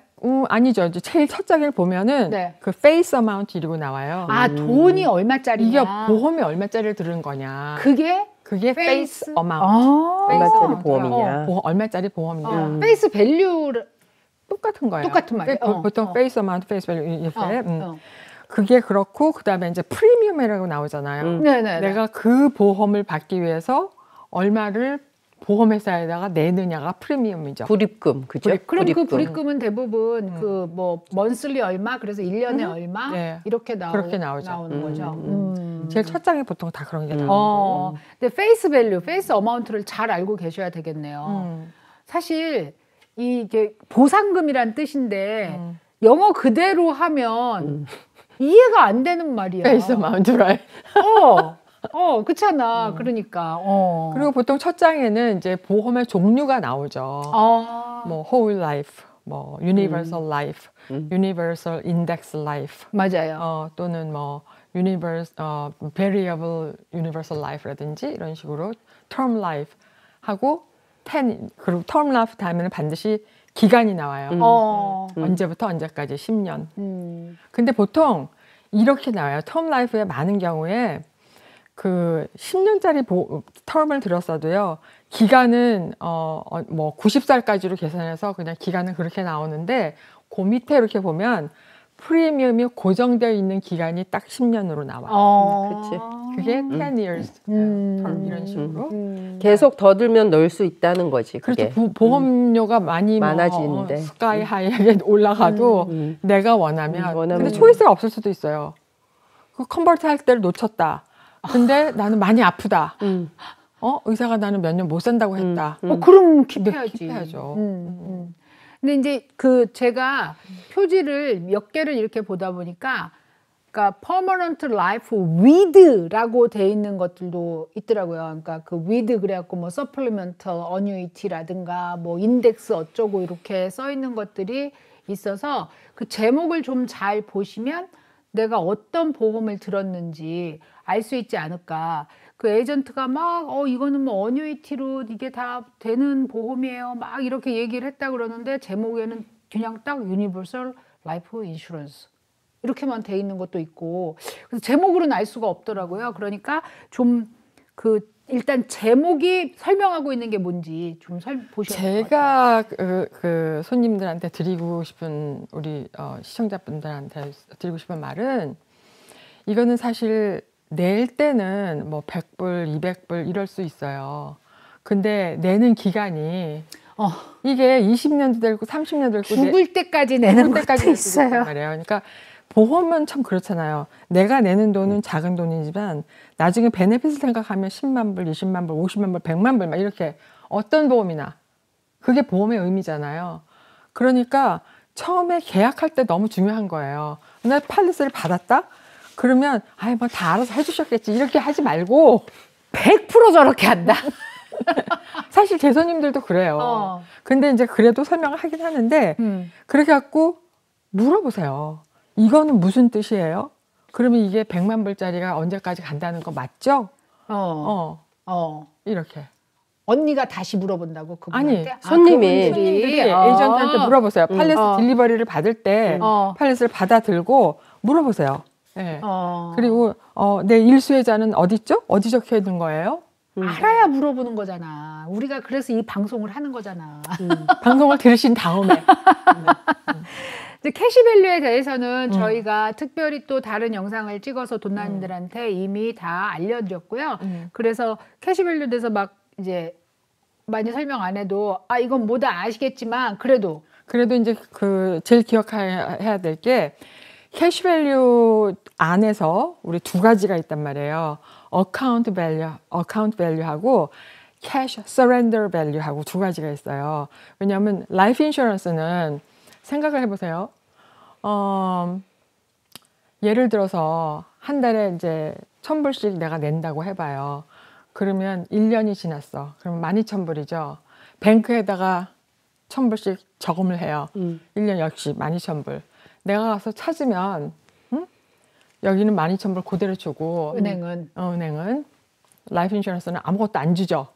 아니죠. 이제 제일 첫 장을 보면은
네.
그 페이스 어마운트 이러고 나와요.
아, 돈이 얼마짜리냐?
이게 보험이 얼마짜리를 들은 거냐.
그게
그게
페이스?
페이스 어마운트.
얼마짜리 보험이냐.
얼마짜리 보험이냐.
페이스 밸류를
똑같은 거예요.
똑같은 말이에요.
보통 페이스 어마운트, 페이스 밸류 이렇게.
어.
그게 그렇고 그다음에 이제 프리미엄이라고 나오잖아요.
네네.
내가 그 보험을 받기 위해서 얼마를 보험회사에다가 내느냐가 프리미엄이죠.
불입금, 그죠?
그럼 그 불입금은 대부분 그 뭐 먼슬리 얼마, 그래서 1년에 얼마
네.
이렇게
그렇게 나오죠.
나오는 거죠.
제일 첫 장에 보통 다 그런 게 나오고.
근데 페이스 밸류, 페이스 어마운트를 잘 알고 계셔야 되겠네요. 사실 이게 보상금이란 뜻인데 영어 그대로 하면 이해가 안 되는 말이야.
페이스 어마운트, right?
그렇잖아. 그러니까.
그리고 보통 첫 장에는 이제 보험의 종류가 나오죠. 뭐 whole life, 뭐 universal life, universal index life,
맞아요.
또는 뭐 variable universal life라든지 이런 식으로 term life 하고 그리고 term life 다음에는 반드시 기간이 나와요. 언제부터 언제까지 10년. 근데 보통 이렇게 나와요. term life에 많은 경우에 그 10년짜리 텀을 들었어도요. 기간은 뭐 90살까지로 계산해서 그냥 기간은 그렇게 나오는데 그 밑에 이렇게 보면 프리미엄이 고정되어 있는 기간이 딱 10년으로 나와.
그치.
그게 10 years term 이런 식으로.
계속 더 들면 넣을 수 있다는 거지. 그게.
그렇죠. 보험료가 많이
많아지는데.
스카이 하이하게 올라가도 내가 원하면.
원하면.
근데 초이스가 없을 수도 있어요. 그 컨버트 할 때를 놓쳤다. 근데 나는 많이 아프다. 의사가 나는 몇 년 못 산다고 했다.
그럼 킵해야지.
킵해야죠.
근데 이제 제가 표지를 몇 개를 이렇게 보다 보니까, 그러니까 permanent life with라고 돼 있는 것들도 있더라고요. 그러니까 그 with 그래갖고 뭐 supplemental annuity라든가 뭐 인덱스 어쩌고 이렇게 써 있는 것들이 있어서 그 제목을 좀 잘 보시면 내가 어떤 보험을 들었는지 알 수 있지 않을까. 그 에이전트가 막 이거는 뭐 어뉴이티로 이게 다 되는 보험이에요. 막 이렇게 얘기를 했다 그러는데 제목에는 그냥 딱 유니버설 라이프 인슈런스 이렇게만 돼 있는 것도 있고, 그래서 제목으로는 알 수가 없더라고요. 그러니까 좀 일단 제목이 설명하고 있는 게 뭔지 좀 보셔야 될 것 같아요.
제가 그 손님들한테 드리고 싶은 우리 시청자분들한테 드리고 싶은 말은, 이거는 사실 낼 때는 뭐 100불, 200불 이럴 수 있어요. 근데 내는 기간이 이게 20년도 되고 30년도 되고
죽을 때까지 내는 것도
때까지
있어요.
말이에요. 그러니까 보험은 참 그렇잖아요. 내가 내는 돈은 작은 돈이지만 나중에 베네핏을 생각하면 10만 불, 20만 불, 50만 불, 100만 불 막 이렇게 어떤 보험이나 그게 보험의 의미잖아요. 그러니까 처음에 계약할 때 너무 중요한 거예요. 나 팔리스를 받았다? 그러면 뭐 다 알아서 해주셨겠지 이렇게 하지 말고
100% 저렇게 한다.
사실 제 손님들도 그래요. 근데 이제 그래도 설명을 하긴 하는데 그렇게 갖고 물어보세요. 이거는 무슨 뜻이에요? 그러면 이게 100만 불짜리가 언제까지 간다는 거 맞죠? 이렇게.
언니가 다시 물어본다고 그분한테?
아니, 손님들이
에이전트한테 물어보세요. 팔레스 딜리버리를 받을 때 팔레스를 받아들고 물어보세요. 네. 그리고 내 일수혜자는 어디 있죠? 어디 적혀 있는 거예요?
알아야 물어보는 거잖아. 우리가 그래서 이 방송을 하는 거잖아.
방송을 들으신 다음에.
이제 캐시밸류에 대해서는 저희가 특별히 또 다른 영상을 찍어서 돈나님들한테 이미 다 알려드렸고요. 그래서 캐시밸류에 대해서 막 이제 많이 설명 안 해도 이건 뭐다 아시겠지만 그래도
그래도 이제 그 제일 기억해야 될 게 캐시밸류 안에서 우리 두 가지가 있단 말이에요. 어카운트 밸류하고 캐시 서렌더 밸류하고 두 가지가 있어요. 왜냐하면 라이프 인슈런스는 생각을 해보세요. 예를 들어서 한 달에 이제 1,000불씩 내가 낸다고 해봐요. 그러면 1년이 지났어. 그럼 12,000불이죠. 뱅크에다가 1,000불씩 저금을 해요. 1년 역시 12,000불. 내가 가서 찾으면 여기는 12,000불 그대로 주고 은행은 라이프 인슈런스는 아무것도 안 주죠.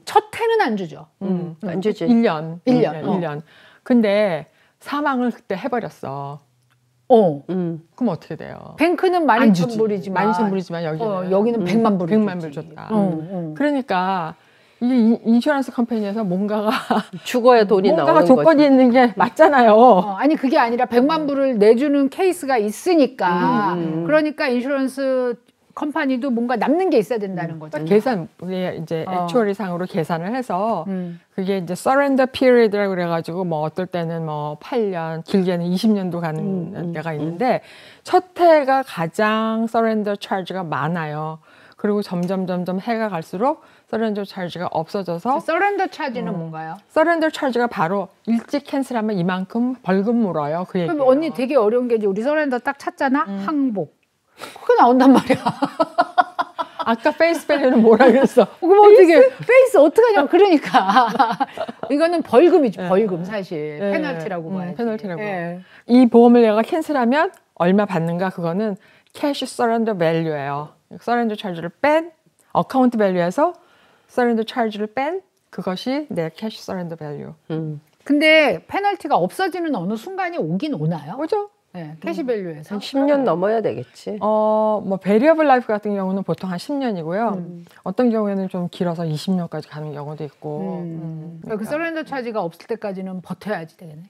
첫 해는 안 주죠.
안 주지.
1년.
1년.
근데 사망을 그때 해버렸어. 그럼 어떻게 돼요?
뱅크는 12,000불이지만
12,000불이지만
여기는 100만 불
100만 불 줬다. 그러니까 이 인슈런스 컴퍼니에서 뭔가가
죽어야 돈이 나오는 거지.
조건이 있는 게 맞잖아요.
아니 그게 아니라 100만 불을 내주는 케이스가 있으니까 그러니까 인슈런스 컴퍼니도 뭔가 남는 게 있어야 된다는 거죠.
계산 이제 액추어리 상으로 계산을 해서 그게 이제 서렌더 피리드라고 그래가지고 뭐 어떨 때는 뭐 8년, 길게는 20년도 가는 데가 있는데 첫 해가 가장 서렌더 차지가 많아요. 그리고 점점 해가 갈수록 서렌더 차지가 없어져서
서렌더 차지는 뭔가요?
서렌더 차지가 바로 일찍 캔슬하면 이만큼 벌금 물어요. 그 얘기예요.
그럼 언니 되게 어려운 게 이제 우리 서렌더 딱 찾잖아. 항복. 그게 나온단 말이야.
아까 페이스 밸류는 뭐라 그랬어?
그럼 어떻게 페이스 어떡하냐고. 그러니까 이거는 벌금이지. 벌금 사실. 페널티라고 봐야지.
페널티라고. 이 보험을 내가 캔슬하면 얼마 받는가? 그거는 캐시 서렌더 밸류예요. 서렌더 차지를 뺀 어카운트 밸류에서 서렌더 차지를 뺀 그것이 내 캐시 서렌더 밸류.
근데 페널티가 없어지는 어느 순간이 오긴 오나요?
뭐죠?
네, 캐시밸류에서.
한 10년 넘어야 되겠지.
뭐 베리어블 라이프 같은 경우는 보통 한 10년이고요. 어떤 경우에는 좀 길어서 20년까지 가는 경우도 있고.
그 서렌더 차지가 없을 때까지는 버텨야지 되겠네.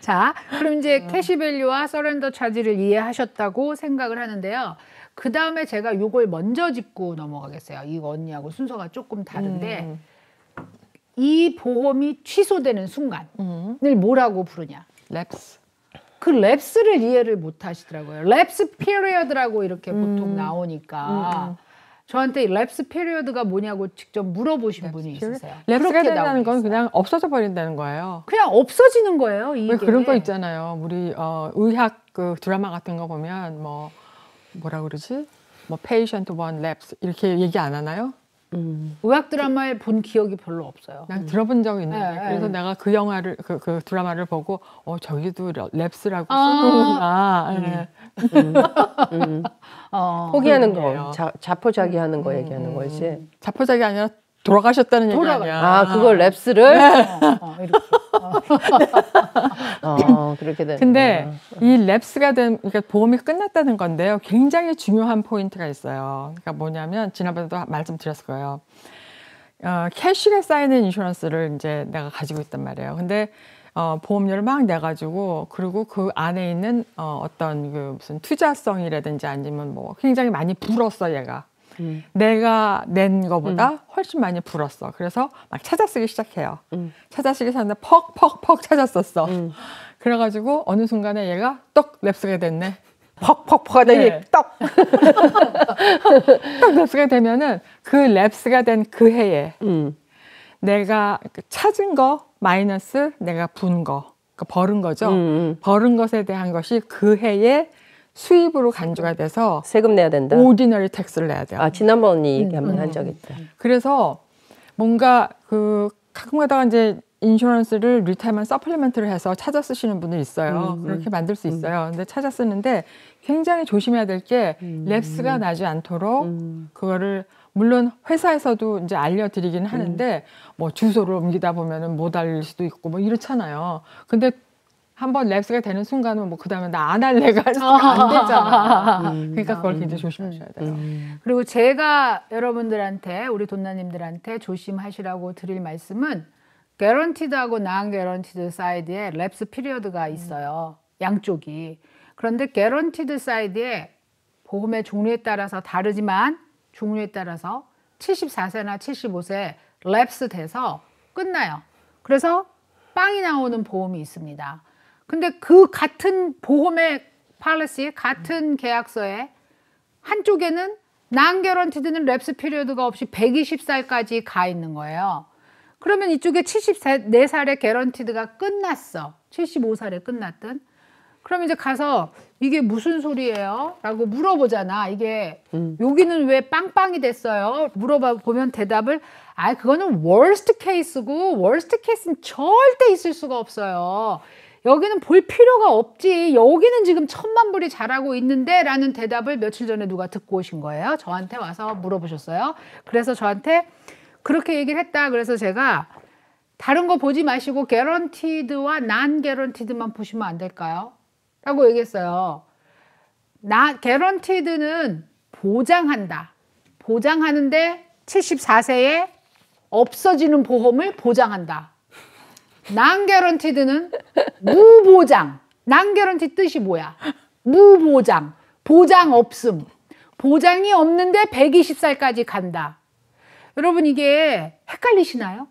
자, 그럼 이제 캐시밸류와 서렌더 차지를 이해하셨다고 생각을 하는데요. 그 다음에 제가 이걸 먼저 짚고 넘어가겠어요. 이거 언니하고 순서가 조금 다른데 이 보험이 취소되는 순간을 뭐라고 부르냐?
랩스.
그 랩스를 이해를 못 하시더라고요. 랩스 피리어드라고 이렇게 보통 나오니까 저한테 랩스 피리어드가 뭐냐고 직접 물어보신 분이 있으세요.
랩스가 된다는 건 그냥 없어져 버린다는 거예요.
그냥 없어지는 거예요. 이게.
왜 그런 거 있잖아요. 우리 의학 그 드라마 같은 거 보면 뭐라 그러지? 뭐 patient one lapse 이렇게 얘기 안 하나요?
의학 드라마에 본 기억이 별로 없어요.
난 들어본 적이 있는데 그래서 내가 그 영화를 그 드라마를 보고 저기도 랩스라고 쓰는구나.
포기하는 거, 자포자기하는 거 얘기하는 거지.
자포자기 아니라 돌아가셨다는 얘기 아니야.
그걸 랩스를?
이렇게.
그렇게 되는.
근데 이 랩스가 그러니까 보험이 끝났다는 건데요. 굉장히 중요한 포인트가 있어요. 그러니까 뭐냐면 지난번에도 말씀드렸을 거예요. 캐시가 쌓이는 인슈런스를 이제 내가 가지고 있단 말이에요. 근데 보험료를 막 내가지고 그리고 그 안에 있는 어떤 그 무슨 투자성이라든지 아니면 뭐 굉장히 많이 불었어 얘가. 내가 낸 거보다 훨씬 많이 불었어. 그래서 막 찾아쓰기 시작해요. 찾아쓰기 하는데 퍽 찾았었어. 그래가지고 어느 순간에 얘가 떡 랩스가 됐네.
퍽 하더니 떡.
떡 랩스가 되면은 그 랩스가 된 그 해에 내가 찾은 거 마이너스 내가 분 거, 그러니까 벌은 거죠. 벌은 것에 대한 것이 그 해에 수입으로 간주가 돼서
세금 내야 된다.
오디너리 텍스를 내야 돼요.
지난번 얘기 한번 한 적 있다.
그래서 뭔가 가끔가다가 이제 인슈런스를 리타이먼트 서플리멘트를 해서 찾아 쓰시는 분들 있어요. 그렇게 만들 수 있어요. 근데 찾아 쓰는데 굉장히 조심해야 될 게 랩스가 나지 않도록 그거를 물론 회사에서도 이제 알려드리긴 하는데 뭐 주소를 옮기다 보면은 못 알릴 수도 있고 뭐 이렇잖아요. 근데 한번 랩스가 되는 순간은 뭐 그다음에 나 안 할래가 할 수가 안 되잖아. 그러니까 그걸 굉장히 조심하셔야 돼요.
그리고 제가 여러분들한테 우리 돈나님들한테 조심하시라고 드릴 말씀은 개런티드하고 난 개런티드 사이드에 랩스 피리어드가 있어요. 양쪽이. 그런데 개런티드 사이드에 보험의 종류에 따라서 다르지만 종류에 따라서 74세나 75세 랩스 돼서 끝나요. 그래서 빵이 나오는 보험이 있습니다. 근데 그 같은 보험의 팔리시, 같은 계약서에 한쪽에는 난개런티드는 랩스 피리어드가 없이 120살까지 가 있는 거예요. 그러면 이쪽에 74살의 개런티드가 끝났어. 75살에 끝났든. 그럼 이제 가서 이게 무슨 소리예요? 라고 물어보잖아. 이게 여기는 왜 빵빵이 됐어요? 물어봐 보면 대답을 그거는 worst case고 worst case는 절대 있을 수가 없어요. 여기는 볼 필요가 없지. 여기는 지금 1000만 불이 잘하고 있는데 라는 대답을 며칠 전에 누가 듣고 오신 거예요. 저한테 와서 물어보셨어요. 그래서 저한테 그렇게 얘기를 했다. 그래서 제가 다른 거 보지 마시고 개런티드와 난 개런티드만 보시면 안 될까요? 라고 얘기했어요. 개런티드는 보장한다. 보장하는데 74세에 없어지는 보험을 보장한다. 난 개런티드는 무보장. 난 개런티 뜻이 뭐야? 무보장. 보장 없음. 보장이 없는데 120살까지 간다. 여러분 이게 헷갈리시나요?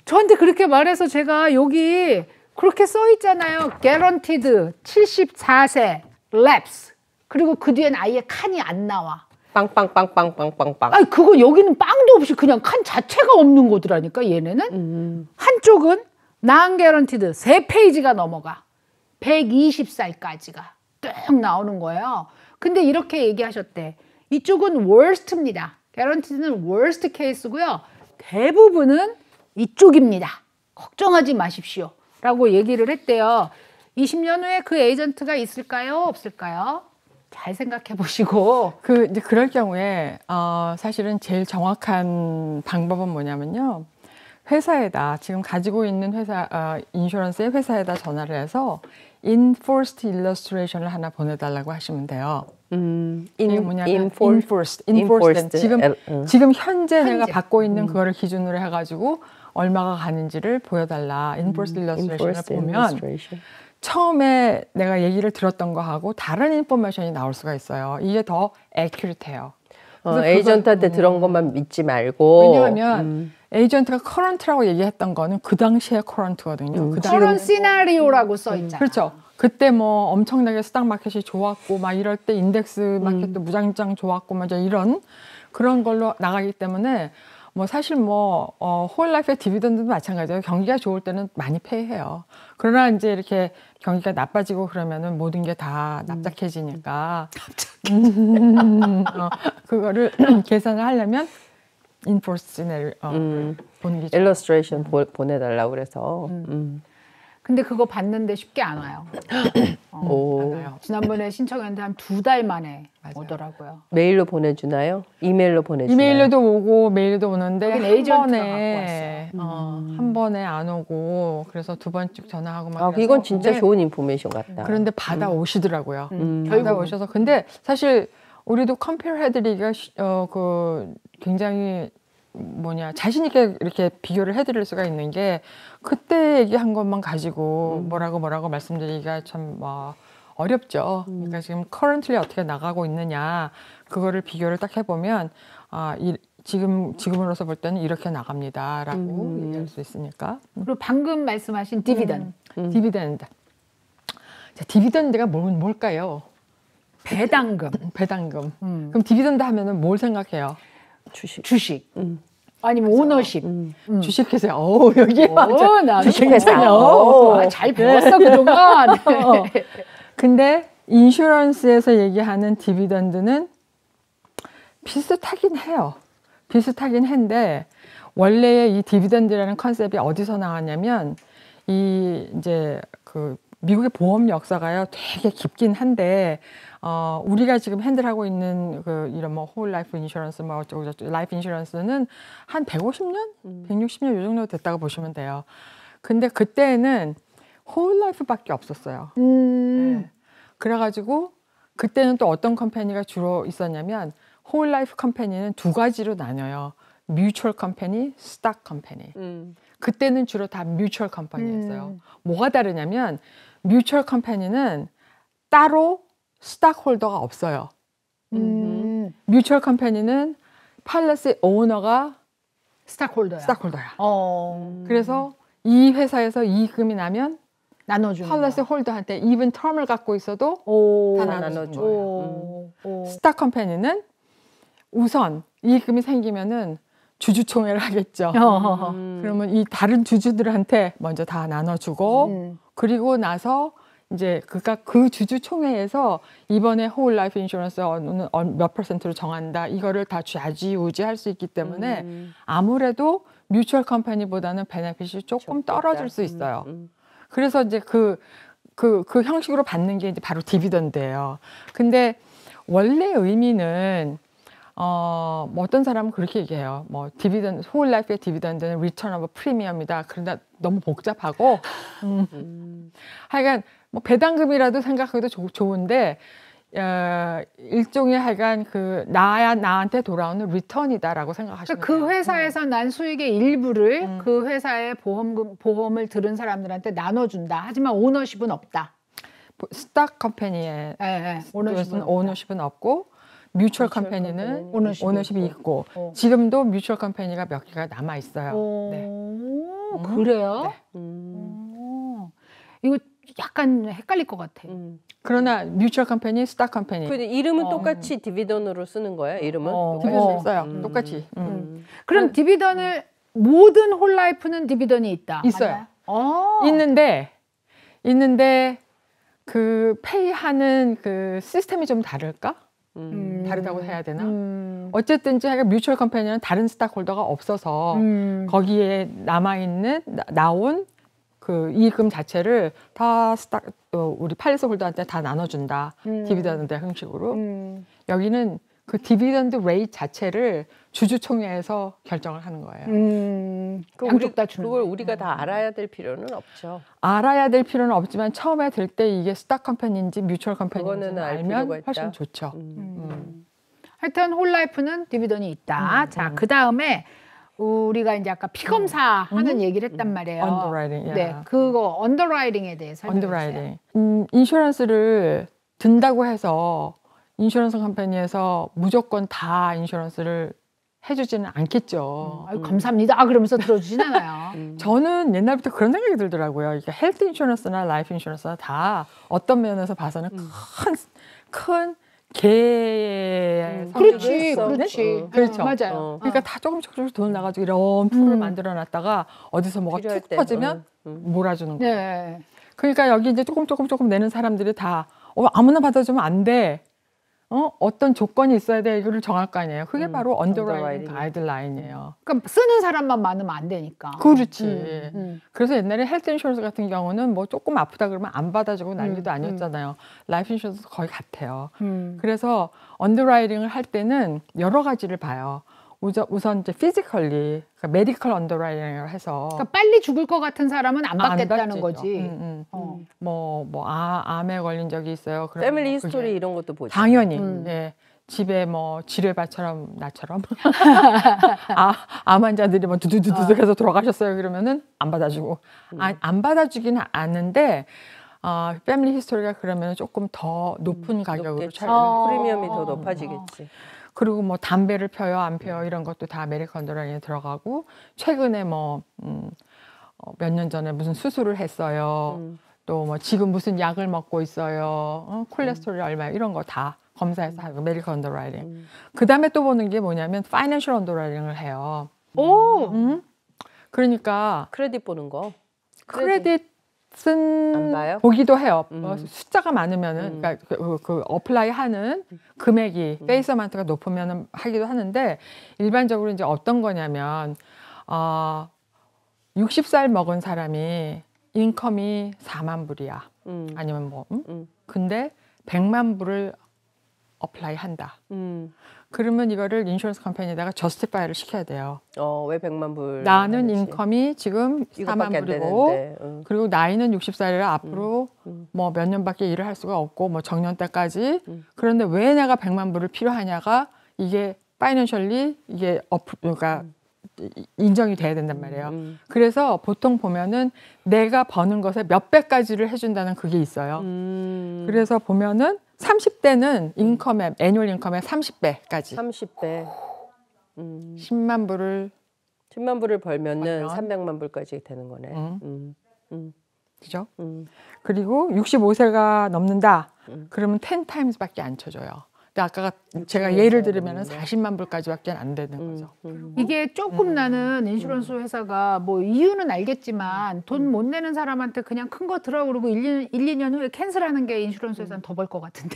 저한테 그렇게 말해서 제가 여기 그렇게 써 있잖아요. guaranteed 74세 lapse. 그리고 그 뒤엔 아예 칸이 안 나와.
빵빵빵빵빵빵빵.
아니 그거 여기는 빵도 없이 그냥 칸 자체가 없는 거더라니까 얘네는. 한쪽은 non-guaranteed 3페이지가 넘어가. 120살까지가 쭉 나오는 거예요. 근데 이렇게 얘기하셨대. 이쪽은 worst입니다. guaranteed는 worst case고요. 대부분은 이쪽입니다. 걱정하지 마십시오. 라고 얘기를 했대요. 20년 후에 그 에이전트가 있을까요? 없을까요? 잘 생각해 보시고.
이제 그럴 경우에, 사실은 제일 정확한 방법은 뭐냐면요. 회사에다, 지금 가지고 있는 인슈런스의 회사에다 전화를 해서 enforced illustration을 하나 보내달라고 하시면 돼요. 이게 뭐냐면 enforced. 지금 현재 내가 받고 있는 그거를 기준으로 해가지고 얼마가 가는지를 보여달라. enforced illustration을 보면 처음에 내가 얘기를 들었던 거하고 다른 인포메이션이 나올 수가 있어요. 이게 더 accurate해요.
에이전트한테 들은 것만 믿지 말고.
왜냐하면 에이전트가 커런트라고 얘기했던 거는 그 당시에 커런트거든요.
그런 시나리오라고 써 있잖아요.
그렇죠. 그때 뭐 엄청나게 스탁 마켓이 좋았고 막 이럴 때 인덱스 마켓도 무장장 좋았고 막 이런 그런 걸로 나가기 때문에 뭐 사실 뭐 홀라이프의 디비던드도 마찬가지예요. 경기가 좋을 때는 많이 페이해요. 그러나 이제 이렇게 경기가 나빠지고 그러면은 모든 게 다 납작해지니까 그거를 계산을 하려면 인포스를 보는 게 좋아요.
illustration 보내달라고 그래서.
근데 그거 받는데 쉽게 안 와요.
맞아요.
지난번에 신청했는데 한 2달 만에
맞아요.
오더라고요.
메일로 보내주나요? 이메일로 보내주나요?
이메일로도 오고 메일로도 오는데
여긴
한
에이전트가
번에 한 번에 안 오고 그래서 두 번씩 전화하고 막 그래서
이건 진짜
근데
좋은 인포메이션 같다.
그런데 받아오시더라고요.
결국은.
받아오셔서 근데 사실 우리도 컴페어 해드리기가 굉장히 자신 있게 이렇게 비교를 해드릴 수가 있는 게 그때 얘기한 것만 가지고 뭐라고 말씀드리기가 참 어렵죠. 그러니까 지금 currently 어떻게 나가고 있느냐 그거를 비교를 딱 해보면 지금으로서 볼 때는 이렇게 나갑니다라고 얘기할 수 있으니까.
그리고 방금 말씀하신 디비던.
디비덴드. 자, 디비덴드가 뭘까요?
배당금.
배당금. 그럼 디비덴드 하면은 뭘 생각해요?
주식. 아니면 오너십.
주식회사. 여기
나
주식회사.
잘 배웠어 그동안.
근데 인슈런스에서 얘기하는 디비던드는 비슷하긴 해요. 비슷하긴 한데 원래 이 디비던드라는 컨셉이 어디서 나왔냐면 이제 그 미국의 보험 역사가요 되게 깊긴 한데 우리가 지금 핸들하고 있는 이런 홀 라이프 인슈런스 어쩌고저쩌고 라이프 인슈런스는 한 150년, 160년 요 정도 됐다고 보시면 돼요. 근데 그때는 홀 라이프밖에 없었어요. 네. 그래가지고 그때는 또 어떤 컴퍼니가 주로 있었냐면 홀 라이프 컴퍼니는 두 가지로 나뉘어요. 뮤추얼 컴퍼니, 스탁 컴퍼니. 그때는 주로 다 뮤추얼 컴퍼니였어요. 뭐가 다르냐면 뮤추얼 컴퍼니는 따로 스탁 홀더가 없어요. 뮤추얼 컴퍼니는 팔리시 오너가
스탁홀더야.
스탁홀더야. 그래서 이 회사에서 이익금이 나면
나눠주는
폴리시 홀더한테 이븐 텀을 갖고 있어도 다 나눠주는 거예요. 스타 컴퍼니는 우선 이익금이 생기면은 주주총회를 하겠죠. 그러면 이 다른 주주들한테 먼저 다 나눠주고 그리고 나서 이제 그 주주총회에서 이번에 홀 라이프 인슈런스 몇 퍼센트로 정한다. 이거를 다 좌지우지할 수 있기 때문에 아무래도 뮤추얼 컴퍼니보다는 베네핏이 조금 떨어질 수 있어요. 그래서 이제 그 형식으로 받는 게 이제 바로 디비던드예요. 근데 원래 의미는 뭐 어떤 사람은 그렇게 얘기해요. 뭐 디비던드, 홀 라이프의 디비던드는 리턴 오브 프리미엄이다. 그러다 너무 복잡하고 하여간 뭐 배당금이라도 생각해도 좋은데 일종의 하여간 나한테 돌아오는 리턴이다라고 생각하시면
그러니까
돼요.
그 회사에서 난 수익의 일부를 그 회사의 보험을 들은 사람들한테 나눠준다. 하지만 오너십은 없다.
스탁 컴퍼니에 오너십은 없고 뮤추얼 컴퍼니는 오너십이 있고 지금도 뮤추얼 컴퍼니가 몇 개가 남아 있어요. 네.
그래요?
네.
이거 약간 헷갈릴 것 같아.
그러나 뮤추얼 컴퍼니, 스탁 컴퍼니.
근데 이름은 똑같이 디비던으로 쓰는 거예요? 이름은?
디비던드 써요. 똑같이.
그럼 디비던을 모든 홀라이프는 디비던이 있다.
있어요. 있는데 그 페이하는 그 시스템이 좀 다를까? 다르다고 해야 되나? 어쨌든지 뮤추얼 컴퍼니는 다른 스탁홀더가 없어서 거기에 나온 그 이익금 자체를 다 우리 팔리스 홀더한테 다 나눠준다. 디비던드 형식으로. 여기는 그 디비던드 레이트 자체를 주주총회에서 결정을 하는 거예요.
양쪽 다 주는
그걸 우리가 다 알아야 될 필요는 없죠.
알아야 될 필요는 없지만 처음에 들 때 이게 스탁 컴퍼니인지 뮤추얼 컴퍼니인지 알면 훨씬 좋죠.
하여튼 홀라이프는 디비던이 있다. 자, 그 다음에 우리가 이제 아까 피검사 하는 얘기를 했단 말이에요.
언더라이팅.
네, 그거 언더라이팅에 대해서
언더라이팅. 인슈런스를 든다고 해서 인슈런스 컴퍼니에서 무조건 다 인슈런스를 해주지는 않겠죠.
아유, 감사합니다. 그러면서 들어주진 않아요.
저는 옛날부터 그런 생각이 들더라고요. 이게 헬스 인슈런스나 라이프 인슈런스나 다 어떤 면에서 봐서는 큰 개의
그렇지.
그렇죠.
맞아요.
그러니까 다 조금씩 돈 나가지고 이런 풀을 만들어 놨다가 어디서 뭐가 툭 터지면 몰아주는 거예요.
네.
그러니까 여기 이제 조금 내는 사람들이 다 아무나 받아주면 안 돼. 어떤 조건이 있어야 돼. 이거를 정할 거 아니에요. 그게 바로 언더라이팅 가이드라인이에요.
그러니까 쓰는 사람만 많으면 안 되니까.
그렇지. 그래서 옛날에 헬스 인슈런스 같은 경우는 뭐 조금 아프다 그러면 안 받아주고 난리도 아니었잖아요. 라이프 인슈런스 거의 같아요. 그래서 언더라이팅을 할 때는 여러 가지를 봐요. 우선 이제 피지컬리, 그러니까 메디컬 언더라이팅을 해서.
그러니까 빨리 죽을 것 같은 사람은 안 받겠다는
안
거지.
암에 걸린 적이 있어요.
패밀리 히스토리 이런 것도 보죠.
당연히. 예. 집에 뭐 지뢰밭처럼 나처럼 암 환자들이 뭐 두두두두 해서 돌아가셨어요. 그러면은 안 받아주고 안 받아주기는 않는데 패밀리 히스토리가 그러면 조금 더 높은 가격으로
프리미엄이 더 높아지겠지.
그리고 뭐 담배를 펴요, 안 펴요 이런 것도 다 메디컬 언더라이팅에 들어가고 최근에 뭐 몇 년 전에 무슨 수술을 했어요. 또 뭐 지금 무슨 약을 먹고 있어요. 콜레스테롤이 얼마 이런 거 다 검사해서 하고 메디컬 언더라이팅. 그다음에 또 보는 게 뭐냐면 파이낸셜 언더라이팅을 해요. 그러니까
크레딧 보는 거.
크레딧은 보기도 해요. 숫자가 많으면은 그러니까 그 어플라이 하는 금액이 페이스 어마운트가 높으면은 하기도 하는데 일반적으로 이제 어떤 거냐면 60살 먹은 사람이 인컴이 4만 불이야. 아니면 뭐 근데 100만 불을 어플라이 한다. 그러면 이거를 인슈런스 컴퍼니에다가 저스티파이를 시켜야 돼요.
왜 100만 불?
나는 인컴이 지금 4만 불이고 그리고 나이는 60살이라 앞으로 뭐 몇 년밖에 일을 할 수가 없고 뭐 정년 때까지 그런데 왜 내가 100만 불을 필요하냐가 이게 파이낸셜리 이게 그러니까 인정이 돼야 된단 말이에요. 그래서 보통 보면은 내가 버는 것의 몇 배까지를 해준다는 그게 있어요. 그래서 보면은 30대는 애뉴얼 인컴의 30배까지.
30배.
10만 불을
10만 불을 벌면은
벌면.
300만 불까지 되는 거네.
그죠? 그리고 65세가 넘는다. 그러면 10 times밖에 안 쳐줘요. 근데 아까 제가 예를 들으면 40만 불까지밖에 안 되는 거죠.
이게 조금 나는 인슈런스 회사가 뭐 이유는 알겠지만 돈 못 내는 사람한테 그냥 큰 거 들어 그러고 1, 2년 후에 캔슬하는 게 인슈런스 회사는 더 벌 것 같은데.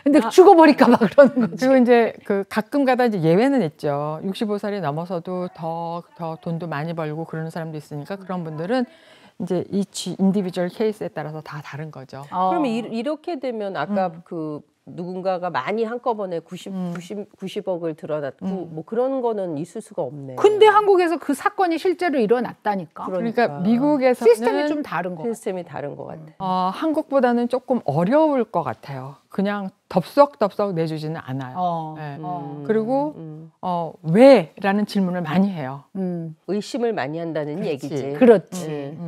근데 죽어버릴까 봐 그러는 거지.
그리고 이제 그 가끔 가다 이제 예외는 있죠. 65살이 넘어서도 더 돈도 많이 벌고 그러는 사람도 있으니까 그런 분들은 이제 each individual 케이스에 따라서 다 다른 거죠.
그러면 이렇게 되면 아까 그 누군가가 많이 한꺼번에 90억을 들어놨고 뭐 그런 거는 있을 수가 없네.
근데 한국에서 그 사건이 실제로 일어났다니까.
그러니까 미국에서는
시스템이 좀 다른 거 같아.
시스템이 다른 것 같아.
한국보다는 조금 어려울 것 같아요. 그냥 덥석덥석 내주지는 않아요. 네. 그리고 왜라는 질문을 많이 해요.
의심을 많이 한다는
그렇지.
얘기지.
그렇지.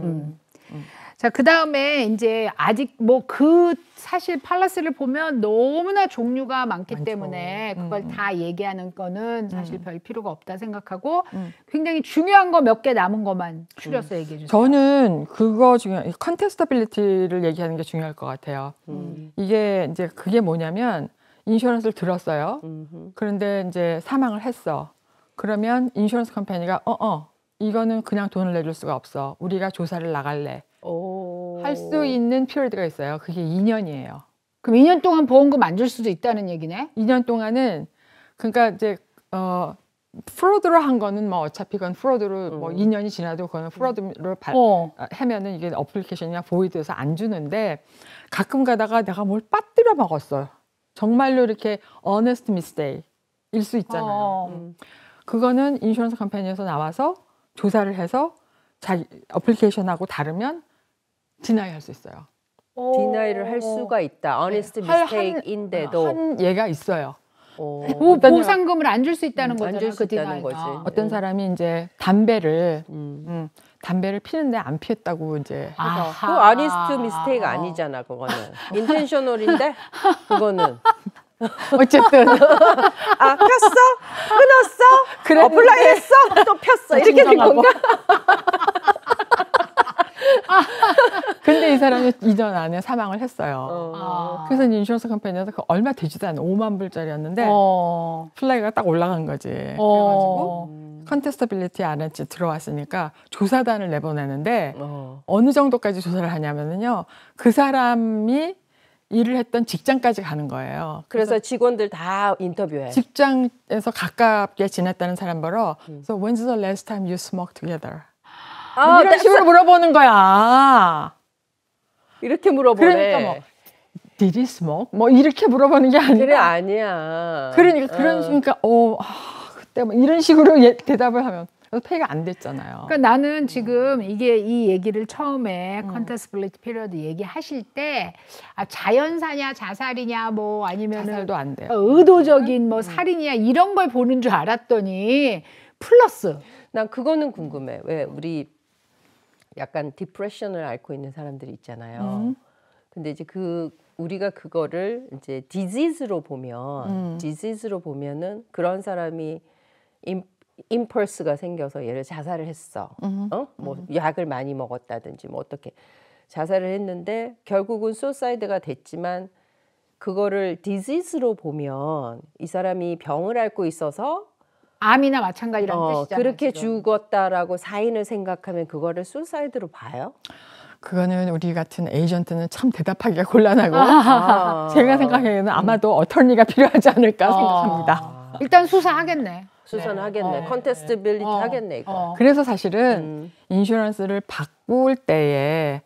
자, 그 다음에 이제 아직 뭐 그 사실 팔라스를 보면 너무나 종류가 많기
많죠.
때문에 그걸 다 얘기하는 거는 사실 별 필요가 없다 생각하고 굉장히 중요한 거 몇 개 남은 것만 추려서 얘기해 주세요.
저는 그거 중요한 컨테스터빌리티를 얘기하는 게 중요할 것 같아요. 이게 이제 그게 뭐냐면 인슈런스를 들었어요. 그런데 이제 사망을 했어. 그러면 인슈런스 컴퍼니가 이거는 그냥 돈을 내줄 수가 없어. 우리가 조사를 나갈래. 할 수 있는 피리어드가 있어요. 그게 2년이에요.
그럼 2년 동안 보험금 안 줄 수도 있다는 얘기네.
2년 동안은 그러니까 이제 프로드로 한 거는 뭐 어차피 그건 프로드로 뭐 2년이 지나도 그거는 프로드로 하면은 이게 어플리케이션이나 보이드에서 안 주는데 가끔 가다가 내가 뭘 빠뜨려 먹었어요. 정말로 이렇게 honest mistake일 수 있잖아요. 그거는 인슈런스 컴퍼니에서 나와서 조사를 해서 자기 어플리케이션하고 다르면 디나이 할 수 있어요.
디나이를 할 수가 있다. honest mistake인데도
한 예가 있어요.
보상금을 안 줄 수 있다는 거잖아.
안 줄 수 있다는
디나이가.
거지.
어떤 사람이 이제 담배를 피는데 안 피했다고 이제 해서
그 honest mistake 아니잖아. 그거는 intentional인데 그거는
어쨌든
폈어? 끊었어?
그래
어플라이 했어? 또 폈어? 이렇게 된 건가?
근데 이 사람이 2년 안에 사망을 했어요. 그래서 인슈런스 컴퍼니에서 그 얼마 되지도 않은 5만 불짜리였는데 플라이가 딱 올라간 거지. 그래가지고 컨테스터빌리티 안에 들어왔으니까 조사단을 내보내는데 어느 정도까지 조사를 하냐면요. 그 사람이 일을 했던 직장까지 가는 거예요.
그래서 직원들 다 인터뷰해.
직장에서 가깝게 지냈다는 사람 보러 So when's the last time you smoked together? 이런 식으로 물어보는 거야.
이렇게 물어보래.
그러니까 뭐 Did he smoke? 뭐 이렇게 물어보는 게 아니라
그래 아니야.
그러니까 그러니까 그때 뭐 이런 식으로 대답을 하면 페이가 안 됐잖아요.
그러니까 나는 지금 이게 이 얘기를 처음에 컨테스빌리티 피리어드 얘기하실 때 자연사냐 자살이냐 뭐 아니면
자살도 안 돼요.
의도적인 뭐 살인이냐 이런 걸 보는 줄 알았더니 플러스.
난 그거는 궁금해. 왜 우리 약간 디프레션을 앓고 있는 사람들이 있잖아요. 근데 이제 우리가 그거를 이제 디지즈로 보면은 그런 사람이 임펄스가 생겨서 예를 자살을 했어. 뭐 약을 많이 먹었다든지 뭐 어떻게 자살을 했는데 결국은 수사이드가 됐지만 그거를 디지즈로 보면 이 사람이 병을 앓고 있어서
암이나 마찬가지라는 뜻이잖아요.
그렇게
지금.
죽었다라고 사인을 생각하면 그거를 수사이드로 봐요?
그거는 우리 같은 에이전트는 참 대답하기가 곤란하고 제가 생각하기에는 아마도 어터니가 필요하지 않을까 생각합니다.
일단 수사하겠네.
수사는 하겠네. 컨테스트빌리티 하겠네 이거.
그래서 사실은 인슈런스를 바꿀 때에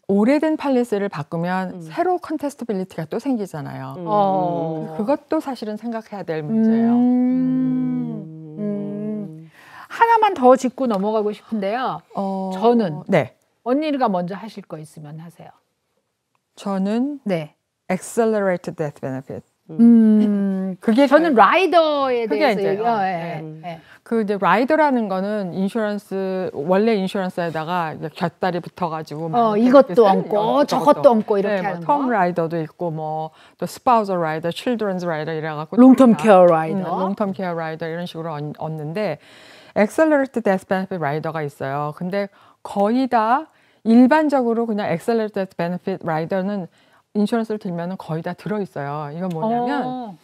오래된 팔리스를 바꾸면 새로 컨테스트빌리티가 또 생기잖아요. 그것도 사실은 생각해야 될 문제예요.
하나만 더 짚고 넘어가고 싶은데요. 저는
네.
언니가 먼저 하실 거 있으면 하세요.
저는
네.
Accelerated Death Benefit. 그게
저는 라이더에
그게
대해서
이제,
얘기해요.
그 이제 라이더라는 거는 인슈런스 원래 인슈런스에다가 이제 곁다리 붙어가지고
이것도 얹고 저것도 얹고 이렇게
네,
하는
텀
거.
라이더도 있고 뭐 또 스파우저 라이더, 칠드런스 라이더 이래갖고
롱텀 케어 라이더.
롱텀 케어 라이더 이런 식으로 얻는데 엑셀러리티드 데스 베네핏 라이더가 있어요. 근데 거의 다 일반적으로 그냥 엑셀러리티드 데스 베네핏 라이더는 인슈런스를 들면은 거의 다 들어 있어요. 이건 뭐냐면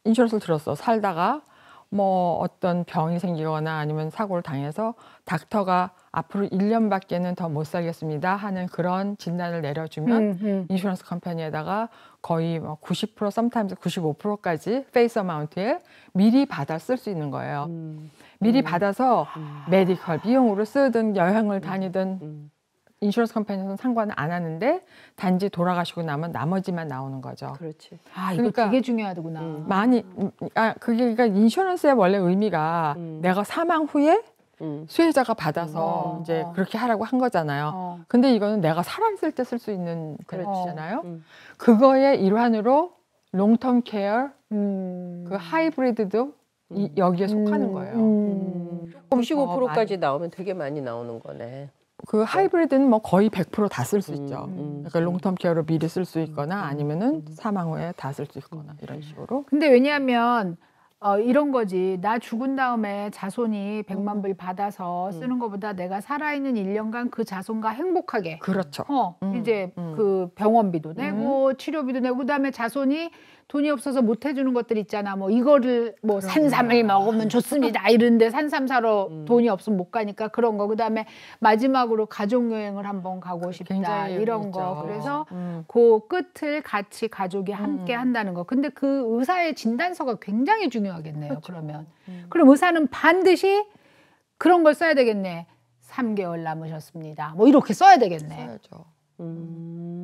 인슈런스를 들었어. 살다가 뭐 어떤 병이 생기거나 아니면 사고를 당해서 닥터가 앞으로 1년밖에는 더 못 살겠습니다 하는 그런 진단을 내려주면 인슈런스 컴퍼니에다가 거의 90% sometimes 95%까지 페이스 어마운트에 미리 받아 쓸 수 있는 거예요. 미리 받아서 메디컬 비용으로 쓰든 여행을 다니든 인슈런스 컴퍼니에서는 상관을 안 하는데 단지 돌아가시고 나면 나머지만 나오는 거죠.
그렇지.
아, 이거
그러니까
되게 중요하구나.
많이 그게 그러니까 인슈런스의 원래 의미가 내가 사망 후에 수혜자가 받아서 이제 그렇게 하라고 한 거잖아요. 근데 이거는 내가 살아있을 때 쓸 수 있는 베네핏이잖아요. 그거의 일환으로 롱텀 케어, 그 하이브리드도 여기에 속하는 거예요.
95%까지 나오면 되게 많이 나오는 거네.
그 하이브리드는 뭐 거의 100% 다 쓸 수 있죠. 그러니까 롱텀 케어로 미리 쓸 수 있거나 아니면은 사망 후에 다 쓸 수 있거나 이런 식으로.
근데 왜냐하면 이런 거지. 나 죽은 다음에 자손이 100만 불 받아서 쓰는 것보다 내가 살아있는 1년간 그 자손과 행복하게.
그렇죠.
이제 그 병원비도 내고 치료비도 내고 그다음에 자손이 돈이 없어서 못 해주는 것들 있잖아. 뭐 이거를 뭐 산삼을 먹으면 좋습니다. 이런데 산삼 사러 돈이 없으면 못 가니까 그런 거. 그다음에 마지막으로 가족 여행을 한번 가고 싶다.
굉장히
이런
있죠.
거. 그래서 그 끝을 같이 가족이 함께 한다는 거. 근데 그 의사의 진단서가 굉장히 중요하겠네요.
그렇죠.
그러면. 그럼 의사는 반드시 그런 걸 써야 되겠네. 3개월 남으셨습니다. 뭐 이렇게 써야 되겠네.
써야죠.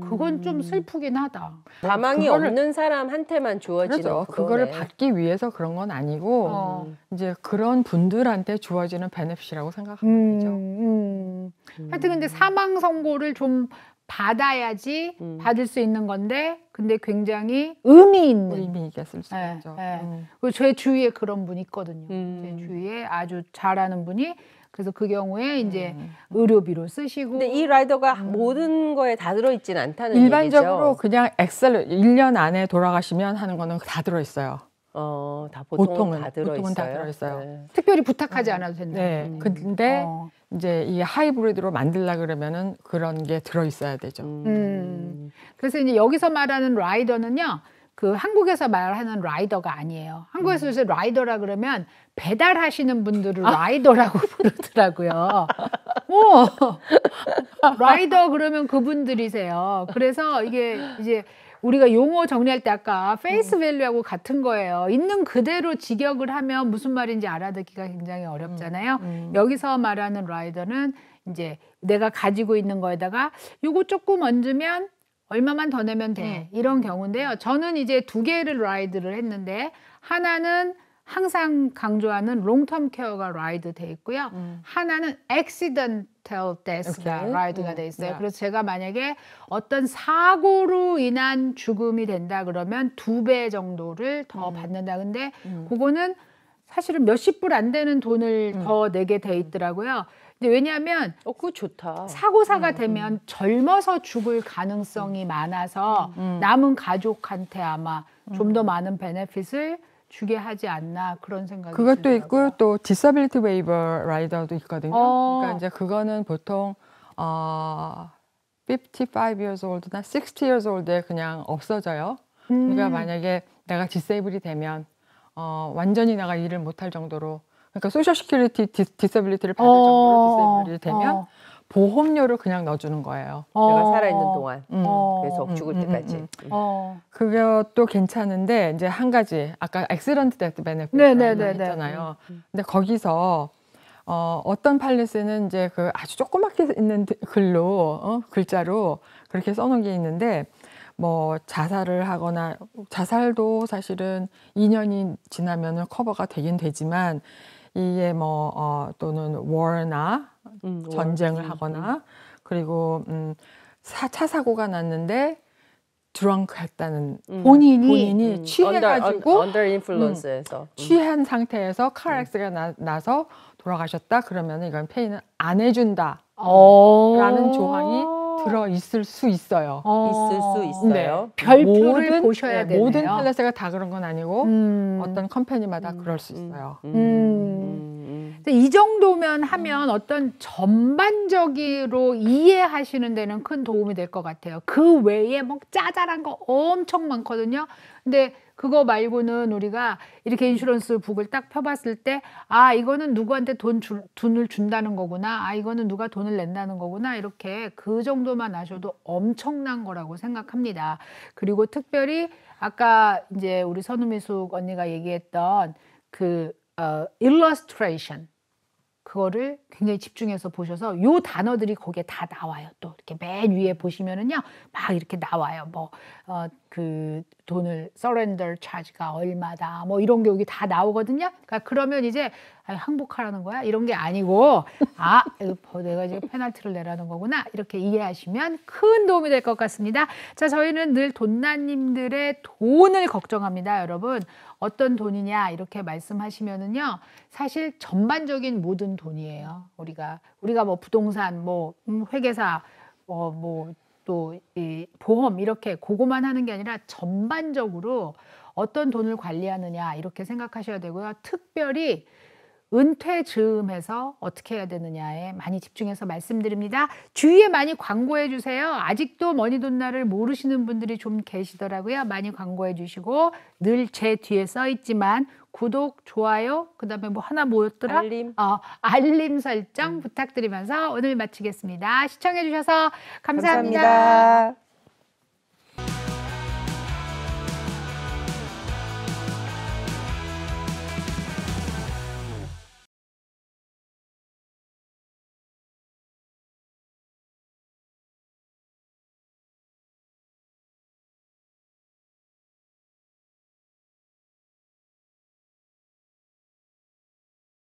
그건 좀 슬프긴 하다.
사망이
그거를-
없는 사람한테만 주어지는
그렇죠.
그거네.
그거를 받기 위해서 그런 건 아니고 이제 그런 분들한테 주어지는 베네핏이라고 생각하면 되죠.
하여튼 근데 사망 선고를 좀 받아야지 받을 수 있는 건데 근데 굉장히 의미 있는
의미 있게 쓸 수
예,
있죠.
예. 그리고 제 주위에 그런 분이 있거든요. 제 주위에 아주 잘하는 분이 그래서 그 경우에 이제 의료비로 쓰시고
근데 이 라이더가 모든 거에 다 들어있진 않다는
일반적으로
얘기죠.
그냥 엑셀 1년 안에 돌아가시면 하는 거는 다 들어있어요.
다 보통은 다
보통은 다
들어있어요.
들어있어요.
네.
특별히 부탁하지 않아도 된다.
네. 근데
어.
이제 이게 하이브리드로 만들려 그러면은 그런 게 들어있어야 되죠.
그래서 이제 여기서 말하는 라이더는요, 그 한국에서 말하는 라이더가 아니에요. 한국에서 요새 라이더라 그러면 배달하시는 분들을 라이더라고 부르더라고요. 라이더 그러면 그분들이세요. 그래서 이게 이제 우리가 용어 정리할 때 아까 페이스 밸류하고 같은 거예요. 있는 그대로 직역을 하면 무슨 말인지 알아듣기가 굉장히 어렵잖아요. 여기서 말하는 라이더는 이제 내가 가지고 있는 거에다가 요거 조금 얹으면 얼마만 더 내면 돼. 이런 경우인데요. 저는 이제 2개를 라이드를 했는데 하나는 항상 강조하는 롱텀 케어가 라이드 돼 있고요. 하나는 accidental death가
오케이.
라이드가 돼 있어요.
네.
그래서 제가 만약에 어떤 사고로 인한 죽음이 된다 그러면 2배 정도를 더 받는다. 근데 그거는 사실은 몇십 불 안 되는 돈을 더 내게 돼 있더라고요. 근데 왜냐하면
그거 좋다.
사고사가 되면 젊어서 죽을 가능성이 많아서 남은 가족한테 아마 좀 더 많은 베네핏을 주게 하지 않나 그런 생각이
그것도
들더라고요.
있고 또 디서빌리티 웨이버 라이더도 있거든요. 그러니까 이제 그거는 보통 55 years old나 60 years old에 그냥 없어져요. 그러니까 만약에 내가 디세이블이 되면 완전히 내가 일을 못할 정도로 그러니까 소셜 시큐리티 디서빌리티를 받을 정도로 디세이블이 되면 보험료를 그냥 넣어주는 거예요.
내가 살아있는 동안
어.
계속 죽을 때까지.
그것도 괜찮은데 이제 한 가지 아까 엑셀런트 데스 베네핏
네네네네.
했잖아요. 근데 거기서 어떤 팔리스는 이제 그 아주 조그맣게 있는 글로 글자로 그렇게 써놓은 게 있는데 뭐 자살을 하거나 자살도 사실은 2년이 지나면은 커버가 되긴 되지만 이게 뭐 또는 war나 전쟁을 하거나 그리고 차 사고가 났는데 드렁크 했다는
본인이
취해가지고
under influence에서
취한 상태에서 car accident가 나서 돌아가셨다 그러면 이건 페이는 안 해준다라는 조항이 들어 있을 수 있어요.
있을 수 있어요.
별표를 보셔야 되네요.
모든 팔레스가 다 그런 건 아니고 어떤 컴퍼니마다 그럴 수 있어요.
이 정도면 하면 어떤 전반적으로 이해하시는 데는 큰 도움이 될 것 같아요. 그 외에 뭐 짜잘한 거 엄청 많거든요. 근데 그거 말고는 우리가 이렇게 인슈런스 북을 딱 펴봤을 때, 아, 이거는 누구한테 돈을 준다는 거구나. 아, 이거는 누가 돈을 낸다는 거구나. 이렇게 그 정도만 아셔도 엄청난 거라고 생각합니다. 그리고 특별히 아까 이제 우리 선우미숙 언니가 얘기했던 그 illustration. 그거를 굉장히 집중해서 보셔서 요 단어들이 거기에 다 나와요. 또 이렇게 맨 위에 보시면은요, 막 이렇게 나와요. 뭐, 그 돈을 surrender charge가 얼마다, 뭐 이런 게 여기 다 나오거든요. 그러니까 그러면 이제 항복하라는 거야? 이런 게 아니고, 아, 내가 지금 페널티를 내라는 거구나. 이렇게 이해하시면 큰 도움이 될 것 같습니다. 자, 저희는 늘 돈나님들의 돈을 걱정합니다, 여러분. 어떤 돈이냐 이렇게 말씀하시면은요, 사실 전반적인 모든 돈이에요. 우리가 뭐 부동산, 뭐 회계사, 뭐 또 이 보험 이렇게 그거만 하는 게 아니라 전반적으로 어떤 돈을 관리하느냐 이렇게 생각하셔야 되고요. 특별히 은퇴 즈음해서 어떻게 해야 되느냐에 많이 집중해서 말씀드립니다. 주위에 많이 광고해 주세요. 아직도 머니돈나를 모르시는 분들이 좀 계시더라고요. 많이 광고해 주시고 늘 제 뒤에 써 있지만 구독, 좋아요, 그다음에 뭐 하나 뭐였더라? 알림 설정 부탁드리면서 오늘 마치겠습니다. 시청해 주셔서 감사합니다.
감사합니다.